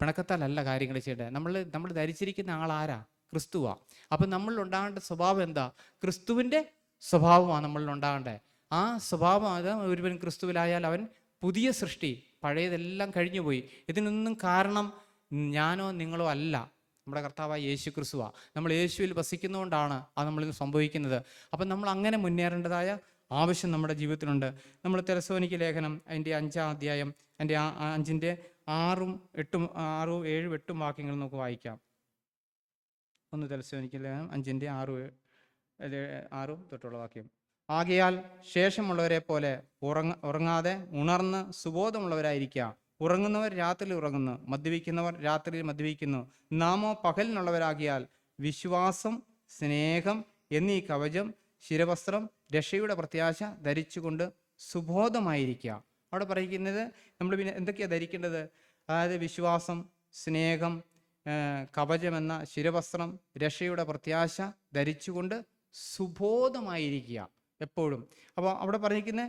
പിണക്കത്താലല്ല കാര്യങ്ങൾ ചെയ്യേണ്ടത്. നമ്മൾ ധരിച്ചിരിക്കുന്ന ആളാരാ? ക്രിസ്തുവാ. അപ്പം നമ്മളിൽ ഉണ്ടാകേണ്ട സ്വഭാവം എന്താ? ക്രിസ്തുവിൻ്റെ സ്വഭാവമാണ് നമ്മളിൽ ഉണ്ടാകേണ്ടത്. ആ സ്വഭാവം അത് ഒരുവൻ ക്രിസ്തുവിലായാൽ അവൻ പുതിയ സൃഷ്ടി, പഴയതെല്ലാം കഴിഞ്ഞുപോയി. ഇതിനൊന്നും കാരണം ഞാനോ നിങ്ങളോ അല്ല, നമ്മുടെ കർത്താവായ യേശു ക്രിസ്തുവാ. നമ്മൾ യേശുവിൽ വസിക്കുന്നതുകൊണ്ടാണ് അത് നമ്മളിൽ സംഭവിക്കുന്നത്. അപ്പം നമ്മൾ അങ്ങനെ മുന്നേറേണ്ടതായ ആവശ്യം നമ്മുടെ ജീവിതത്തിലുണ്ട്. നമ്മൾ തെസലോനിക്ക ലേഖനം അതിൻ്റെ 5-ാം അധ്യായം അതിൻ്റെ 5-ന്റെ 6-ഉം 7-ഉം 8-ഉം വാക്യങ്ങൾ നമുക്ക് വായിക്കാം. 1 തെസലോനിക്ക ലേഖനം 5-ന്റെ 6 തൊട്ടുള്ള വാക്യം. ആകയാൽ ശേഷമുള്ളവരെ പോലെ ഉറങ്ങാതെ ഉണർന്ന് സുബോധമുള്ളവരായിരിക്കുക. ഉറങ്ങുന്നവർ രാത്രിയിൽ ഉറങ്ങുന്നു, മദ്യപിക്കുന്നവർ രാത്രിയിൽ മദ്യപിക്കുന്നു. നാമോ പകലിനുള്ളവരാകിയാൽ വിശ്വാസം, സ്നേഹം എന്നീ കവചം, ശിരവസ്ത്രം, രക്ഷയുടെ പ്രത്യാശ ധരിച്ചുകൊണ്ട് സുബോധമായിരിക്കുക. അവിടെ പറയുന്നത് നമ്മൾ പിന്നെ എന്തൊക്കെയാണ് ധരിക്കേണ്ടത്? അതായത് വിശ്വാസം, സ്നേഹം, കവചമെന്ന ശിരവസ്ത്രം, രക്ഷയുടെ പ്രത്യാശ ധരിച്ചുകൊണ്ട് സുബോധമായിരിക്കുക എപ്പോഴും. അപ്പോൾ അവിടെ പറഞ്ഞിരിക്കുന്നത്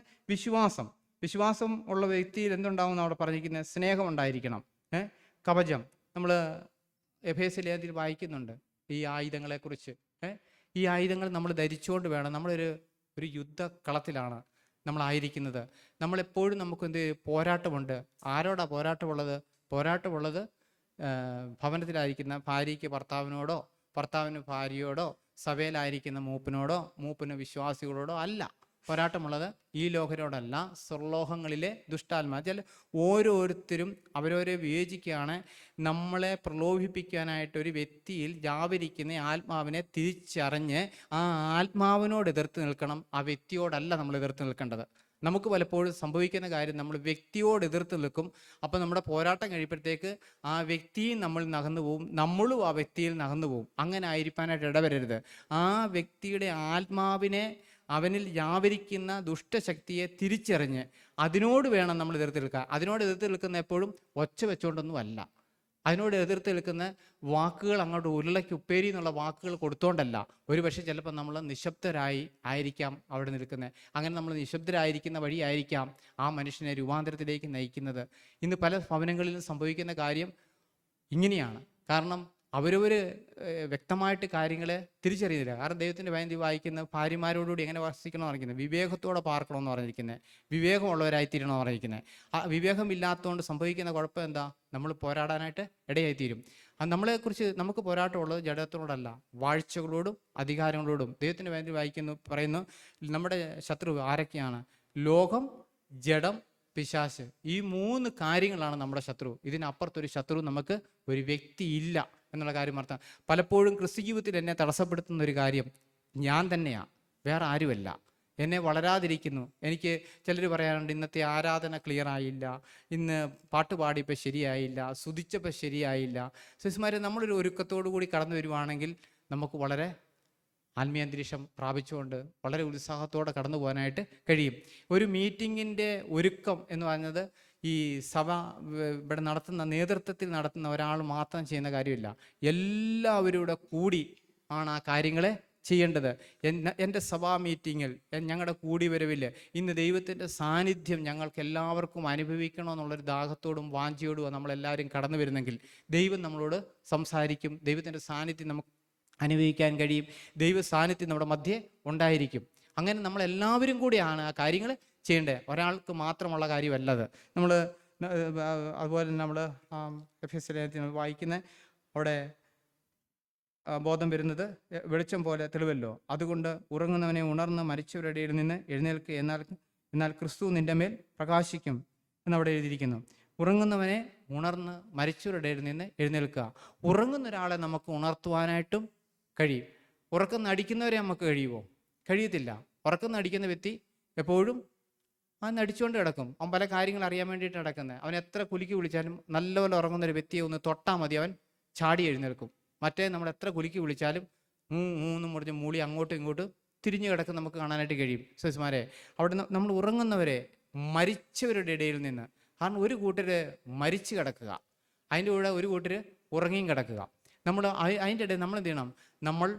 വിശ്വാസം ഉള്ള വ്യക്തിയിൽ എന്തുണ്ടാവും? അവിടെ പറഞ്ഞിരിക്കുന്നത് സ്നേഹം ഉണ്ടായിരിക്കണം. കവചം നമ്മൾ എഫേസ്യ ലേഖനത്തിൽ വായിക്കുന്നുണ്ട് ഈ ആയുധങ്ങളെക്കുറിച്ച്. ഈ ആയുധങ്ങൾ നമ്മൾ ധരിച്ചുകൊണ്ട് വേണം. നമ്മളൊരു യുദ്ധക്കളത്തിലാണ് നമ്മളായിരിക്കുന്നത്. നമ്മളെപ്പോഴും നമുക്കെന്ത് പോരാട്ടമുണ്ട്. ആരോടാ പോരാട്ടമുള്ളത്? ഭവനത്തിലായിരിക്കുന്ന ഭാര്യയ്ക്ക് ഭർത്താവിനോടോ, ഭർത്താവിന് ഭാര്യയോടോ, സഭയിലായിരിക്കുന്ന മൂപ്പനോടോ, മൂപ്പന് വിശ്വാസികളോടോ അല്ല പോരാട്ടമുള്ളത്. ഈ ലോകരോടല്ല, സ്വർലോഹങ്ങളിലെ ദുഷ്ടാത്മാ. ചില ഓരോരുത്തരും അവരോരെ വിവേചിക്കുകയാണ്. നമ്മളെ പ്രലോഭിപ്പിക്കാനായിട്ട് ഒരു വ്യക്തിയിൽ വ്യാപരിക്കുന്ന ആത്മാവിനെ തിരിച്ചറിഞ്ഞ് ആ ആത്മാവിനോട് എതിർത്ത് നിൽക്കണം. ആ വ്യക്തിയോടല്ല നമ്മൾ എതിർത്ത് നിൽക്കേണ്ടത്. നമുക്ക് പലപ്പോഴും സംഭവിക്കുന്ന കാര്യം, നമ്മൾ വ്യക്തിയോട് എതിർത്ത് നിൽക്കും. അപ്പം നമ്മുടെ പോരാട്ടം കഴിയുമ്പോഴത്തേക്ക് ആ വ്യക്തിയും നമ്മൾ നകന്നു പോവും, നമ്മളും ആ വ്യക്തിയിൽ നകന്നു പോവും. അങ്ങനെ ആയിരിക്കാനായിട്ട് ഇടവരരുത്. ആ വ്യക്തിയുടെ ആത്മാവിനെ, അവനിൽ വ്യാപരിക്കുന്ന ദുഷ്ടശക്തിയെ തിരിച്ചറിഞ്ഞ് അതിനോട് വേണം നമ്മൾ എതിർത്ത് നിൽക്കാൻ. അതിനോട് എതിർത്ത് നിൽക്കുന്ന എപ്പോഴും ഒച്ച വെച്ചുകൊണ്ടൊന്നും അല്ല. അതിനോട് എതിർത്ത് നിൽക്കുന്ന വാക്കുകൾ അങ്ങോട്ട് ഉരുളയ്ക്ക് ഉപ്പേരി എന്നുള്ള വാക്കുകൾ കൊടുത്തോണ്ടല്ല. ഒരു പക്ഷേ ചിലപ്പോൾ നമ്മൾ നിശബ്ദരായി ആയിരിക്കാം അവിടെ നിൽക്കുന്നത്. അങ്ങനെ നമ്മൾ നിശബ്ദരായിരിക്കുന്ന വഴിയായിരിക്കാം ആ മനുഷ്യനെ രൂപാന്തരത്തിലേക്ക് നയിക്കുന്നത്. ഇന്ന് പല ഭവനങ്ങളിലും സംഭവിക്കുന്ന കാര്യം ഇങ്ങനെയാണ്. കാരണം അവരവർ വ്യക്തമായിട്ട് കാര്യങ്ങളെ തിരിച്ചറിയുന്നില്ല. കാരണം ദൈവത്തിൻ്റെ വേണ്ടി വായിക്കുന്ന ഭാര്യമാരോടുകൂടി എങ്ങനെ വസിക്കണമെന്ന് പറഞ്ഞിരിക്കുന്നത്, വിവേകത്തോടെ പാർക്കണമെന്ന് പറഞ്ഞിരിക്കുന്നത്, വിവേകമുള്ളവരായിത്തീരണമെന്ന് പറഞ്ഞിരിക്കുന്നത്. ആ വിവേകമില്ലാത്തതുകൊണ്ട് സംഭവിക്കുന്ന കുഴപ്പം എന്താ? നമ്മൾ പോരാടാനായിട്ട് ഇടയായിത്തീരും. നമ്മളെക്കുറിച്ച് നമുക്ക് പോരാട്ടമുള്ളത് ജഡത്തിനോടല്ല, വാഴ്ചകളോടും അധികാരങ്ങളോടും. ദൈവത്തിൻ്റെ വേണ്ടി പറയുന്നു നമ്മുടെ ശത്രു ആരൊക്കെയാണ്? ലോകം, ജഡം, പിശാച്. ഈ 3 കാര്യങ്ങളാണ് നമ്മുടെ ശത്രു. ഇതിനപ്പുറത്തൊരു ശത്രു നമുക്ക് ഒരു വ്യക്തി ഇല്ല എന്നുള്ള കാര്യം അർത്ഥം. പലപ്പോഴും ക്രിസ്തു ജീവിതത്തിൽ എന്നെ തടസ്സപ്പെടുത്തുന്ന ഒരു കാര്യം ഞാൻ തന്നെയാണ്, വേറെ ആരുമല്ല. എന്നെ വളരാതിരിക്കുന്നു. എനിക്ക് ചിലർ പറയാറുണ്ട്, ഇന്നത്തെ ആരാധന ക്ലിയർ ആയില്ല, ഇന്ന് പാട്ട് പാടിയപ്പോൾ ശരിയായില്ല, സ്തുതിച്ചപ്പോൾ ശരിയായില്ല. സിസ്റ്റർമാരെ, നമ്മളൊരു ഒരുക്കത്തോടു കൂടി കടന്നു വരുവാണെങ്കിൽ നമുക്ക് വളരെ ആത്മീയാന്തരീക്ഷം പ്രാപിച്ചുകൊണ്ട് വളരെ ഉത്സാഹത്തോടെ കടന്നു പോകാനായിട്ട് കഴിയും. ഒരു മീറ്റിങ്ങിൻ്റെ ഒരുക്കം എന്ന് പറഞ്ഞത് ഈ സഭ ഇവിടെ നടത്തുന്ന നേതൃത്വത്തിൽ നടത്തുന്ന ഒരാൾ മാത്രം ചെയ്യുന്ന കാര്യമില്ല. എല്ലാവരും കൂടെ കൂടി ആണ് ആ കാര്യങ്ങളെ ചെയ്യേണ്ടത്. എൻ്റെ സഭാ മീറ്റിങ്ങിൽ, ഞങ്ങളുടെ കൂടിവരവിൽ ഇന്ന് ദൈവത്തിൻ്റെ സാന്നിധ്യം ഞങ്ങൾക്ക് എല്ലാവർക്കും അനുഭവിക്കണമെന്നുള്ളൊരു ദാഹത്തോടും വാഞ്ചയോടും നമ്മളെല്ലാവരും കടന്നു വരുന്നെങ്കിൽ ദൈവം നമ്മളോട് സംസാരിക്കും. ദൈവത്തിൻ്റെ സാന്നിധ്യം നമുക്ക് അനുഭവിക്കാൻ കഴിയും. ദൈവ സാന്നിധ്യം നമ്മുടെ മധ്യേ ഉണ്ടായിരിക്കും. അങ്ങനെ നമ്മളെല്ലാവരും കൂടിയാണ് ആ കാര്യങ്ങൾ ചെയ്യേണ്ടത്. ഒരാൾക്ക് മാത്രമുള്ള കാര്യമല്ലത്. നമ്മൾ അതുപോലെ നമ്മൾ എഫേസ്യ ലേഖനത്തിൽ വായിക്കുന്ന അവിടെ ബോധം വരുന്നത് വെളിച്ചം പോലെ തെളിവല്ലോ. അതുകൊണ്ട് ഉറങ്ങുന്നവനെ ഉണർന്ന് മരിച്ചവരുടെ ഇടയിൽ നിന്ന് എഴുന്നേൽക്കുക, എന്നാൽ ക്രിസ്തു നിന്റെ മേൽ പ്രകാശിക്കും എന്നവിടെ എഴുതിയിരിക്കുന്നു. ഉറങ്ങുന്നവനെ ഉണർന്ന് മരിച്ചവരുടെ ഇടയിൽ നിന്ന് എഴുന്നേൽക്കുക. ഉറങ്ങുന്ന ഒരാളെ നമുക്ക് ഉണർത്തുവാനായിട്ടും കഴിയും. ഉറക്കം നടിക്കുന്നവരെ നമുക്ക് കഴിയുമോ? കഴിയത്തില്ല. ഉറക്കം നടിക്കുന്ന വ്യക്തി എപ്പോഴും നടിച്ചുകൊണ്ട് കിടക്കും. അവൻ പല കാര്യങ്ങൾ അറിയാൻ വേണ്ടിയിട്ട് നടക്കുന്നത്. അവൻ എത്ര കുലുക്കി വിളിച്ചാലും നല്ലപോലെ ഉറങ്ങുന്ന ഒരു വ്യക്തിയെ ഒന്ന് തൊട്ടാൽ മതി, അവൻ ചാടി എഴുന്നേൽക്കും. മറ്റേ നമ്മൾ എത്ര കുലുക്കി വിളിച്ചാലും മൂന്നും മുറിഞ്ഞ് മൂളി അങ്ങോട്ടും ഇങ്ങോട്ടും തിരിഞ്ഞു കിടക്കും നമുക്ക് കാണാനായിട്ട് കഴിയും. സിസ്റ്റർമാരെ, അവിടെ നമ്മൾ ഉറങ്ങുന്നവരെ മരിച്ചവരുടെ ഇടയിൽ നിന്ന്, കാരണം ഒരു കൂട്ടര് മരിച്ചു കിടക്കുക, അതിൻ്റെ കൂടെ ഒരു കൂട്ടര് ഉറങ്ങിയും കിടക്കുക. നമ്മൾ അതിൻ്റെ ഇടയിൽ നമ്മൾ എന്ത് ചെയ്യണം? നമ്മൾ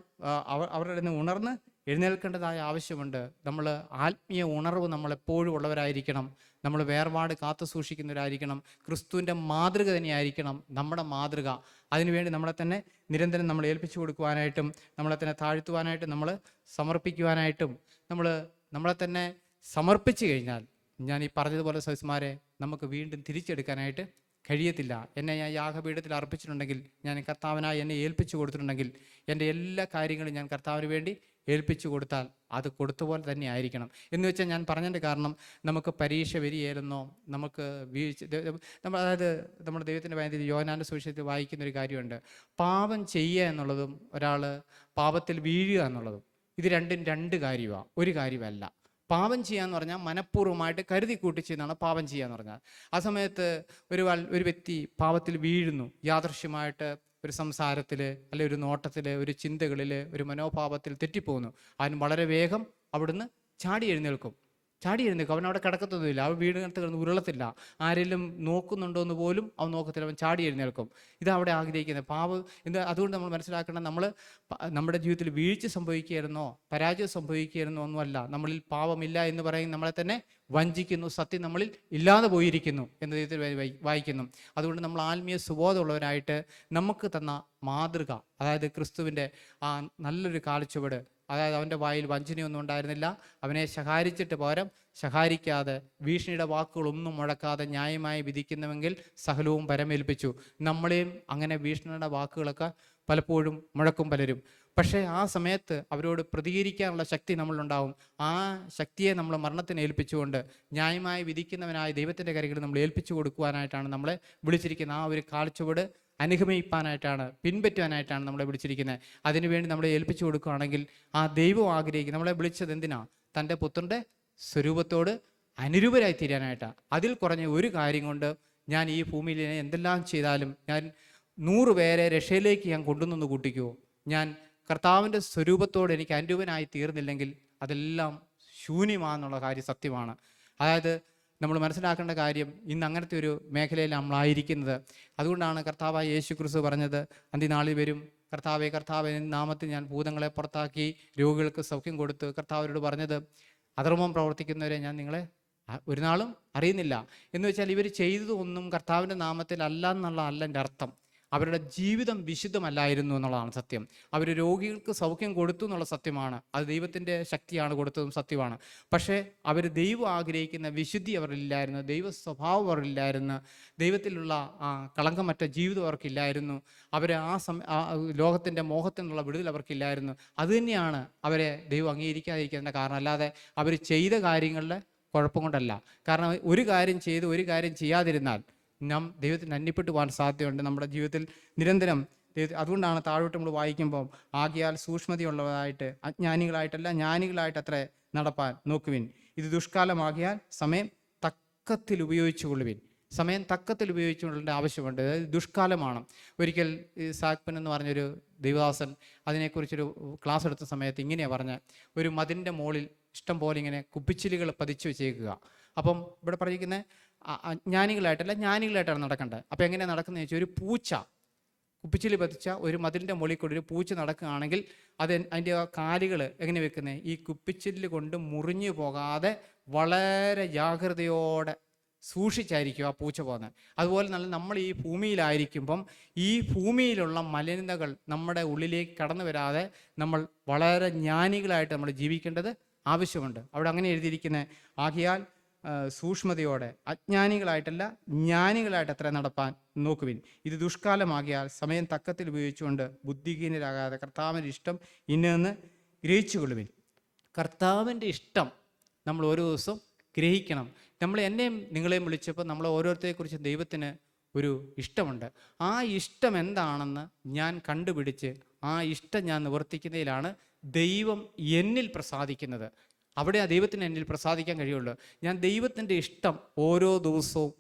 അവരുടെ നിന്ന് ഉണർന്ന് എഴുന്നേൽക്കേണ്ടതായ ആവശ്യമുണ്ട്. നമ്മൾ ആത്മീയ ഉണർവ് നമ്മളെപ്പോഴും ഉള്ളവരായിരിക്കണം. നമ്മൾ വേർപാട് കാത്തു സൂക്ഷിക്കുന്നവരായിരിക്കണം. ക്രിസ്തുവിൻ്റെ മാതൃക തന്നെയായിരിക്കണം നമ്മുടെ മാതൃക. അതിനുവേണ്ടി നമ്മളെ തന്നെ നിരന്തരം നമ്മൾ ഏൽപ്പിച്ചു കൊടുക്കുവാനായിട്ടും നമ്മളെ തന്നെ താഴ്ത്തുവാനായിട്ടും നമ്മൾ സമർപ്പിക്കുവാനായിട്ടും നമ്മളെ തന്നെ സമർപ്പിച്ചു കഴിഞ്ഞാൽ, ഞാൻ ഈ പറഞ്ഞതുപോലെ സഹോദരന്മാരെ, നമുക്ക് വീണ്ടും തിരിച്ചെടുക്കാനായിട്ട് കഴിയത്തില്ല. എന്നെ ഞാൻ യാഗപീഠത്തിൽ അർപ്പിച്ചിട്ടുണ്ടെങ്കിൽ, ഞാൻ കർത്താവിനായി എന്നെ ഏൽപ്പിച്ചു കൊടുത്തിട്ടുണ്ടെങ്കിൽ, എൻ്റെ എല്ലാ കാര്യങ്ങളും ഞാൻ കർത്താവിന് വേണ്ടി ഏൽപ്പിച്ചു കൊടുത്താൽ അത് കൊടുത്തപോലെ തന്നെ ആയിരിക്കണം. എന്ന് വെച്ചാൽ ഞാൻ പറഞ്ഞതിൻ്റെ കാരണം, നമുക്ക് പരീക്ഷ വരികയായിരുന്നോ, നമുക്ക് അതായത് നമ്മുടെ ദൈവത്തിൻ്റെ വേദനയിൽ യോഹന്നാന്റെ സുവിശേഷത്തിൽ വായിക്കുന്നൊരു കാര്യമുണ്ട്. പാപം ചെയ്യുക എന്നുള്ളതും ഒരാൾ പാപത്തിൽ വീഴുക എന്നുള്ളതും, ഇത് രണ്ടും രണ്ട് കാര്യമാണ്, ഒരു കാര്യമല്ല. പാപം ചെയ്യാന്ന് പറഞ്ഞാൽ മനഃപൂർവ്വമായിട്ട് കരുതി കൂട്ടി ചെയ്യുന്നതാണ് പാപം ചെയ്യാന്ന് പറഞ്ഞാൽ. ആ സമയത്ത് ഒരു വ്യക്തി പാപത്തിൽ വീഴുന്നു, യാദൃശ്യമായിട്ട് ഒരു സംസാരത്തിൽ, അല്ലെ ഒരു നോട്ടത്തിൽ, ഒരു ചിന്തകളിൽ, ഒരു മനോഭാവത്തിൽ തെറ്റിപ്പോകുന്നു. അവൻ വളരെ വേഗം അവിടുന്ന് ചാടി എഴുന്നേൽക്കും. അവൻ അവിടെ കിടക്കത്തൊന്നുമില്ല, അവൻ വീടിനകത്ത് കിടന്ന് ഉരുളത്തില്ല. ആരെങ്കിലും നോക്കുന്നുണ്ടോ എന്ന് പോലും അവൻ നോക്കത്തില്ല, അവൻ ചാടി എഴുന്നേൽക്കും. ഇതവിടെ ആഗ്രഹിക്കുന്നത് പാപം. അതുകൊണ്ട് നമ്മൾ മനസ്സിലാക്കണം, നമ്മുടെ ജീവിതത്തിൽ വീഴ്ച സംഭവിക്കുകയായിരുന്നോ, പരാജയം സംഭവിക്കുകയായിരുന്നോ ഒന്നുമല്ല. നമ്മളിൽ പാപമില്ല എന്ന് പറയും നമ്മളെ തന്നെ വഞ്ചിക്കുന്നു, സത്യം നമ്മളിൽ ഇല്ലാതെ പോയിരിക്കുന്നു എന്ന് ദൈവത്തിൽ വായിക്കുന്നു. അതുകൊണ്ട് നമ്മൾ ആത്മീയ സുബോധമുള്ളവരായിട്ട് നമുക്ക് തന്ന മാതൃക, അതായത് ക്രിസ്തുവിൻ്റെ ആ നല്ലൊരു കാൽച്ചുവട്, അതായത് അവൻ്റെ വായിൽ വഞ്ചനയൊന്നും ഉണ്ടായിരുന്നില്ല. അവനെ ശകാരിച്ചിട്ട് പകരം ശകാരിക്കാതെ, ഭീഷണിയുടെ വാക്കുകളൊന്നും മുഴക്കാതെ ന്യായമായി വിധിക്കുന്നുവെങ്കിൽ സകലവും പരമേൽപ്പിച്ചു. നമ്മളെയും അങ്ങനെ ഭീഷണിയുടെ വാക്കുകളൊക്കെ പലപ്പോഴും മുഴക്കും പലരും. പക്ഷേ ആ സമയത്ത് അവരോട് പ്രതികരിക്കാനുള്ള ശക്തി നമ്മളുണ്ടാവും. ആ ശക്തിയെ നമ്മൾ മരണത്തിന് ഏൽപ്പിച്ചുകൊണ്ട് ന്യായമായി വിധിക്കുന്നവനായ ദൈവത്തിൻ്റെ കരങ്ങളിൽ നമ്മൾ ഏൽപ്പിച്ചു കൊടുക്കുവാനായിട്ടാണ് നമ്മളെ വിളിച്ചിരിക്കുന്നത്. ആ ഒരു കാഴ്ചപ്പാട് അനുഗമിപ്പാനായിട്ടാണ്, പിൻപറ്റുവാനായിട്ടാണ് നമ്മളെ വിളിച്ചിരിക്കുന്നത്. അതിനുവേണ്ടി നമ്മളെ ഏൽപ്പിച്ചു കൊടുക്കുകയാണെങ്കിൽ ആ ദൈവം ആഗ്രഹിക്കും. നമ്മളെ വിളിച്ചത് എന്തിനാ? തൻ്റെ പുത്രൻ്റെ സ്വരൂപത്തോട് അനുരൂപരായി തീരാനായിട്ടാണ്. അതിൽ കുറഞ്ഞ ഒരു കാര്യം കൊണ്ട് ഞാൻ ഈ ഭൂമിയിൽ എന്തെല്ലാം ചെയ്താലും, ഞാൻ 100 പേരെ രക്ഷയിലേക്ക് ഞാൻ കൊണ്ടുവന്നു കൂട്ടിക്കുമോ, ഞാൻ കർത്താവിൻ്റെ സ്വരൂപത്തോട് എനിക്ക് അനുരൂപനായി തീർന്നില്ലെങ്കിൽ അതെല്ലാം ശൂന്യമാണെന്നുള്ള കാര്യം സത്യമാണ്. അതായത് നമ്മൾ മനസ്സിലാക്കേണ്ട കാര്യം, ഇന്ന് അങ്ങനത്തെ ഒരു മേഖലയിൽ നമ്മളായിരിക്കുന്നത്. അതുകൊണ്ടാണ് കർത്താവായ യേശു ക്രിസ്തു പറഞ്ഞത്, അന്ത്യനാളിൽ വരും, കർത്താവെ നാമത്തിൽ ഞാൻ ഭൂതങ്ങളെ പുറത്താക്കി രോഗികൾക്ക് സൗഖ്യം കൊടുത്ത് കർത്താവരോട് പറഞ്ഞത്, അധർമ്മം പ്രവർത്തിക്കുന്നവരെ ഞാൻ നിങ്ങളെ ഒരു നാളും അറിയുന്നില്ല. എന്ന് വെച്ചാൽ ഇവർ ചെയ്തതൊന്നും കർത്താവിൻ്റെ നാമത്തിൽ അല്ല എന്നുള്ളതല്ല എൻ്റെ അർത്ഥം. അവരുടെ ജീവിതം വിശുദ്ധമല്ലായിരുന്നു എന്നുള്ളതാണ് സത്യം. അവർ രോഗികൾക്ക് സൗഖ്യം കൊടുത്തു എന്നുള്ള സത്യമാണ്, അത് ദൈവത്തിൻ്റെ ശക്തിയാണ് കൊടുത്തതും സത്യമാണ്. പക്ഷേ അവർ ദൈവം ആഗ്രഹിക്കുന്ന വിശുദ്ധി അവരില്ലായിരുന്നു, ദൈവ സ്വഭാവം അവരില്ലായിരുന്നു, ദൈവത്തിലുള്ള കളങ്കമറ്റ ജീവിതം അവർക്കില്ലായിരുന്നു. അവർ ലോകത്തിൻ്റെ മോഹത്തിൽ നിന്നുള്ള വിടുതൽ അവർക്കില്ലായിരുന്നു. അതുതന്നെയാണ് അവരെ ദൈവം അംഗീകരിക്കാതിരിക്കുന്നതിൻ്റെ കാരണം. അല്ലാതെ അവർ ചെയ്ത കാര്യങ്ങളുടെ കുഴപ്പം കൊണ്ടല്ല. കാരണം ഒരു കാര്യം ചെയ്ത് ഒരു കാര്യം ചെയ്യാതിരുന്നാൽ നാം ദൈവത്തിന് അന്യപ്പെട്ടു പോകാൻ സാധ്യതയുണ്ട് നമ്മുടെ ജീവിതത്തിൽ നിരന്തരം. അതുകൊണ്ടാണ് താഴോട്ട് നമ്മൾ വായിക്കുമ്പോൾ, ആകയാൽ സൂക്ഷ്മതയുള്ളതായിട്ട് അജ്ഞാനികളായിട്ടല്ല ജ്ഞാനികളായിട്ട് അത്ര നടപ്പാൻ നോക്കുവിൻ. ഇത് ദുഷ്കാലമാകിയാൽ സമയം തക്കത്തിൽ ഉപയോഗിച്ചു കൊള്ളുവിൻ. സമയം തക്കത്തിൽ ഉപയോഗിച്ചുകൊള്ളേണ്ട ആവശ്യമുണ്ട്. അതായത് ദുഷ്കാലമാണ്. ഒരിക്കൽ സാക്പൻ എന്ന് പറഞ്ഞൊരു ദൈവദാസൻ അതിനെക്കുറിച്ചൊരു ക്ലാസ് എടുത്ത സമയത്ത് ഇങ്ങനെയാണ് പറഞ്ഞത്, ഒരു മതിലിൻ്റെ മുകളിൽ ഇഷ്ടം പോലെ ഇങ്ങനെ കുപ്പിച്ചിലുകൾ പതിച്ചു വെച്ചേക്കുക. അപ്പം ഇവിടെ പറഞ്ഞിരിക്കുന്നത് അജ്ഞാനികളായിട്ടല്ല ജ്ഞാനികളായിട്ടാണ് നടക്കേണ്ടത്. അപ്പം എങ്ങനെയാണ് നടക്കുന്നത് ചോദിച്ചാൽ, ഒരു പൂച്ച കുപ്പിച്ചില് പതിച്ച ഒരു മതിലിൻ്റെ മുകളിൽ കൂടി ഒരു പൂച്ച നടക്കുകയാണെങ്കിൽ അതിൻ്റെ കാലുകൾ എങ്ങനെ വെക്കുന്നത്, ഈ കുപ്പിച്ചില് കൊണ്ട് മുറിഞ്ഞു പോകാതെ വളരെ ജാഗ്രതയോടെ സൂക്ഷിച്ചായിരിക്കും ആ പൂച്ച പോകുന്നത്. അതുപോലെ നമ്മൾ ഈ ഭൂമിയിലായിരിക്കുമ്പം ഈ ഭൂമിയിലുള്ള മലിനതകൾ നമ്മുടെ ഉള്ളിലേക്ക് കടന്നു വരാതെ നമ്മൾ വളരെ ജ്ഞാനികളായിട്ട് നമ്മൾ ജീവിക്കേണ്ടത് ആവശ്യമുണ്ട്. അവിടെ അങ്ങനെ എഴുതിയിരിക്കുന്നത്, ആകയാൽ സൂക്ഷ്മതയോടെ അജ്ഞാനികളായിട്ടല്ല ജ്ഞാനികളായിട്ട് അത്ര നടപ്പാൻ നോക്കുവിൻ. ഇത് ദുഷ്കാലമാകിയാൽ സമയം തക്കത്തിൽ ഉപയോഗിച്ചുകൊണ്ട് ബുദ്ധിഹീനരാകാതെ കർത്താവിൻ്റെ ഇഷ്ടം ഇന്നെന്ന് ഗ്രഹിച്ചുകൊള്ളുവിൻ. കർത്താവിൻ്റെ ഇഷ്ടം നമ്മൾ ഓരോ ദിവസവും ഗ്രഹിക്കണം. എന്നെയും നിങ്ങളെയും വിളിച്ചപ്പോൾ നമ്മൾ ഓരോരുത്തരെക്കുറിച്ച് ദൈവത്തിന് ഒരു ഇഷ്ടമുണ്ട്. ആ ഇഷ്ടം എന്താണെന്ന് ഞാൻ കണ്ടുപിടിച്ച് ആ ഇഷ്ടം ഞാൻ നിവർത്തിക്കുന്നതിലാണ് ദൈവം എന്നിൽ പ്രസാദിക്കുന്നത്. അവിടെ ആ ദൈവത്തിന് എന്നിൽ പ്രസാദിക്കാൻ കഴിയുള്ളൂ. ഞാൻ ദൈവത്തിൻ്റെ ഇഷ്ടം ഓരോ ദിവസവും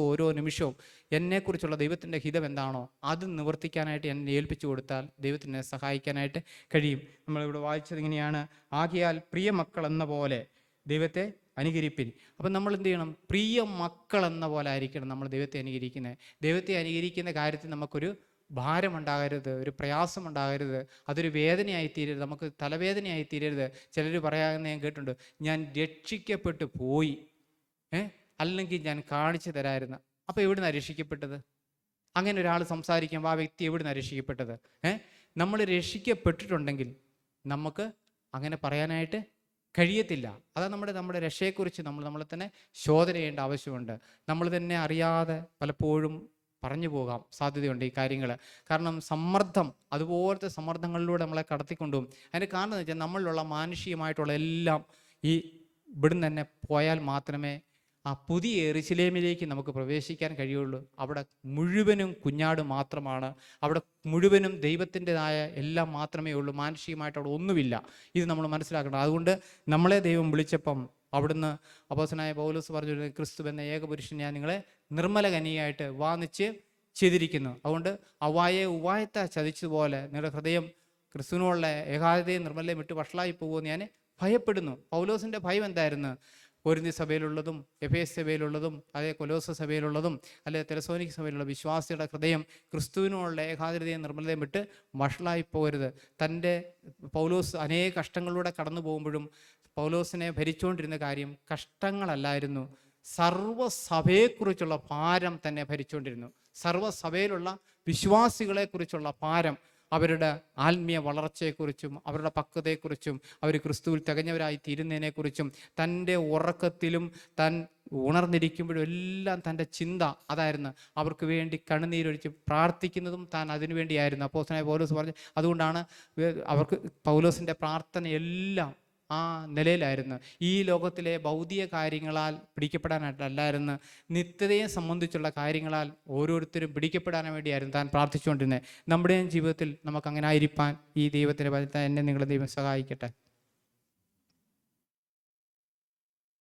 ഓരോ നിമിഷവും എന്നെക്കുറിച്ചുള്ള ദൈവത്തിൻ്റെ ഹിതം എന്താണോ അത് നിവർത്തിക്കാനായിട്ട് എന്നെ ഏൽപ്പിച്ചു കൊടുത്താൽ ദൈവത്തിനെ സഹായിക്കാനായിട്ട് കഴിയും. നമ്മളിവിടെ വായിച്ചത് ഇങ്ങനെയാണ്, ആകയാൽ പ്രിയ മക്കൾ എന്ന പോലെ ദൈവത്തെ അനുകരിപ്പിൻ. അപ്പം നമ്മൾ എന്ത് ചെയ്യണം? പ്രിയ മക്കൾ എന്ന പോലെ ആയിരിക്കണം നമ്മൾ ദൈവത്തെ അനുകരിക്കുന്നത്. ദൈവത്തെ അനുകരിക്കുന്ന കാര്യത്തിൽ നമുക്കൊരു ഭാരമുണ്ടാകരുത്, ഒരു പ്രയാസമുണ്ടാകരുത്, അതൊരു വേദനയായി തീരരുത്, നമുക്ക് തലവേദനയായി തീരരുത്. ചിലർ പറയാമെന്ന് ഞാൻ കേട്ടിട്ടുണ്ട്, ഞാൻ രക്ഷിക്കപ്പെട്ടു പോയി, അല്ലെങ്കിൽ ഞാൻ കാണിച്ചു തരാമായിരുന്നു. അപ്പോൾ എവിടുന്നാണ് രക്ഷിക്കപ്പെട്ടത്? അങ്ങനെ ഒരാൾ സംസാരിക്കുമ്പോൾ ആ വ്യക്തി എവിടുന്നാണ് രക്ഷിക്കപ്പെട്ടത്? നമ്മൾ രക്ഷിക്കപ്പെട്ടിട്ടുണ്ടെങ്കിൽ നമുക്ക് അങ്ങനെ പറയാനായിട്ട് കഴിയത്തില്ല. അതാ നമ്മുടെ രക്ഷയെക്കുറിച്ച് നമ്മളെ തന്നെ ശോധന ചെയ്യേണ്ട ആവശ്യമുണ്ട്. നമ്മൾ തന്നെ അറിയാതെ പലപ്പോഴും പറഞ്ഞു പോകാം സാധ്യതയുണ്ട് ഈ കാര്യങ്ങൾ. കാരണം സമ്മർദ്ദം, അതുപോലത്തെ സമ്മർദ്ദങ്ങളിലൂടെ നമ്മളെ കടത്തിക്കൊണ്ടുപോകും. അതിൻ്റെ കാരണം എന്ന് വെച്ചാൽ നമ്മളിലുള്ള മാനുഷികമായിട്ടുള്ള എല്ലാം ഈ ഇവിടുന്ന് തന്നെ പോയാൽ മാത്രമേ ആ പുതിയ യെരൂശലേമിലേക്ക് നമുക്ക് പ്രവേശിക്കാൻ കഴിയുള്ളൂ. അവിടെ മുഴുവനും കുഞ്ഞാട് മാത്രമാണ്, അവിടെ മുഴുവനും ദൈവത്തിൻ്റെതായ എല്ലാം മാത്രമേ ഉള്ളൂ, മാനുഷികമായിട്ട് അവിടെ ഒന്നുമില്ല. ഇത് നമ്മൾ മനസ്സിലാക്കണം. അതുകൊണ്ട് നമ്മളെ ദൈവം വിളിച്ചപ്പം അവിടുന്ന് അപ്പോസ്തലനായ പൗലോസ് പറഞ്ഞു, ക്രിസ്തു എന്ന ഏകപുരുഷൻ ഞാൻ നിങ്ങളെ നിർമ്മല കന്യകയായിട്ട് വാന്നിച്ച് ചെയ്തിരിക്കുന്നു. അതുകൊണ്ട് ഉവായത്തെ ചതിച്ചതുപോലെ നിങ്ങളുടെ ഹൃദയം ക്രിസ്തുവിനോടുള്ള ഏകാഗ്രതയും നിർമ്മലയും വിട്ട് വഷളായി പോകുമെന്ന് ഞാൻ ഭയപ്പെടുന്നു. പൗലോസിൻ്റെ ഭയം എന്തായിരുന്നു? കൊരിന്തി സഭയിലുള്ളതും എഫേസ് സഭയിലുള്ളതും അതേ കൊലോസ സഭയിലുള്ളതും അല്ലെ തെസലോനിക്ക സഭയിലുള്ള വിശ്വാസിയുടെ ഹൃദയം ക്രിസ്തുവിനോടുള്ള ഏകാഗ്രതയും നിർമ്മലതയും വിട്ട് വഷളായി പോകരുത്. തൻ്റെ പൗലോസ് അനേക കഷ്ടങ്ങളിലൂടെ കടന്നു പോകുമ്പോഴും പൗലോസിനെ ഭരിച്ചുകൊണ്ടിരുന്ന കാര്യം കഷ്ടങ്ങളല്ലായിരുന്നു, സർവ്വസഭയെക്കുറിച്ചുള്ള ഭാരം തന്നെ ഭരിച്ചുകൊണ്ടിരുന്നു. സർവ്വസഭയിലുള്ള വിശ്വാസികളെക്കുറിച്ചുള്ള ഭാരം, അവരുടെ ആത്മീയ വളർച്ചയെക്കുറിച്ചും അവരുടെ പക്വതയെക്കുറിച്ചും അവർ ക്രിസ്തുവിൽ തികഞ്ഞവരായി തീരുന്നതിനെക്കുറിച്ചും തൻ്റെ ഉറക്കത്തിലും താൻ ഉണർന്നിരിക്കുമ്പോഴും എല്ലാം തൻ്റെ ചിന്ത അതായിരുന്നു. അവർക്ക് വേണ്ടി കണ്ണുനീരൊഴിച്ച് പ്രാർത്ഥിക്കുന്നതും താൻ അതിനു വേണ്ടിയായിരുന്നു. അപ്പോസ്തലനായ പൗലോസ് പറഞ്ഞു, അതുകൊണ്ടാണ് അവർക്ക് പൗലോസിൻ്റെ പ്രാർത്ഥനയെല്ലാം ആ നിലയിലായിരുന്നു. ഈ ലോകത്തിലെ ഭൗതിക കാര്യങ്ങളാൽ പിടിക്കപ്പെടാനായിട്ടല്ലായിരുന്നു, നിത്യതയെ സംബന്ധിച്ചുള്ള കാര്യങ്ങളാൽ ഓരോരുത്തരും പിടിക്കപ്പെടാൻ വേണ്ടിയായിരുന്നു താൻ പ്രാർത്ഥിച്ചുകൊണ്ടിരുന്നത്. നമ്മുടെയും ജീവിതത്തിൽ നമുക്കങ്ങനെ ആയിരിക്കാൻ ഈ ദൈവത്തിൻ്റെ എന്നെ നിങ്ങളെ ദൈവം സഹായിക്കട്ടെ.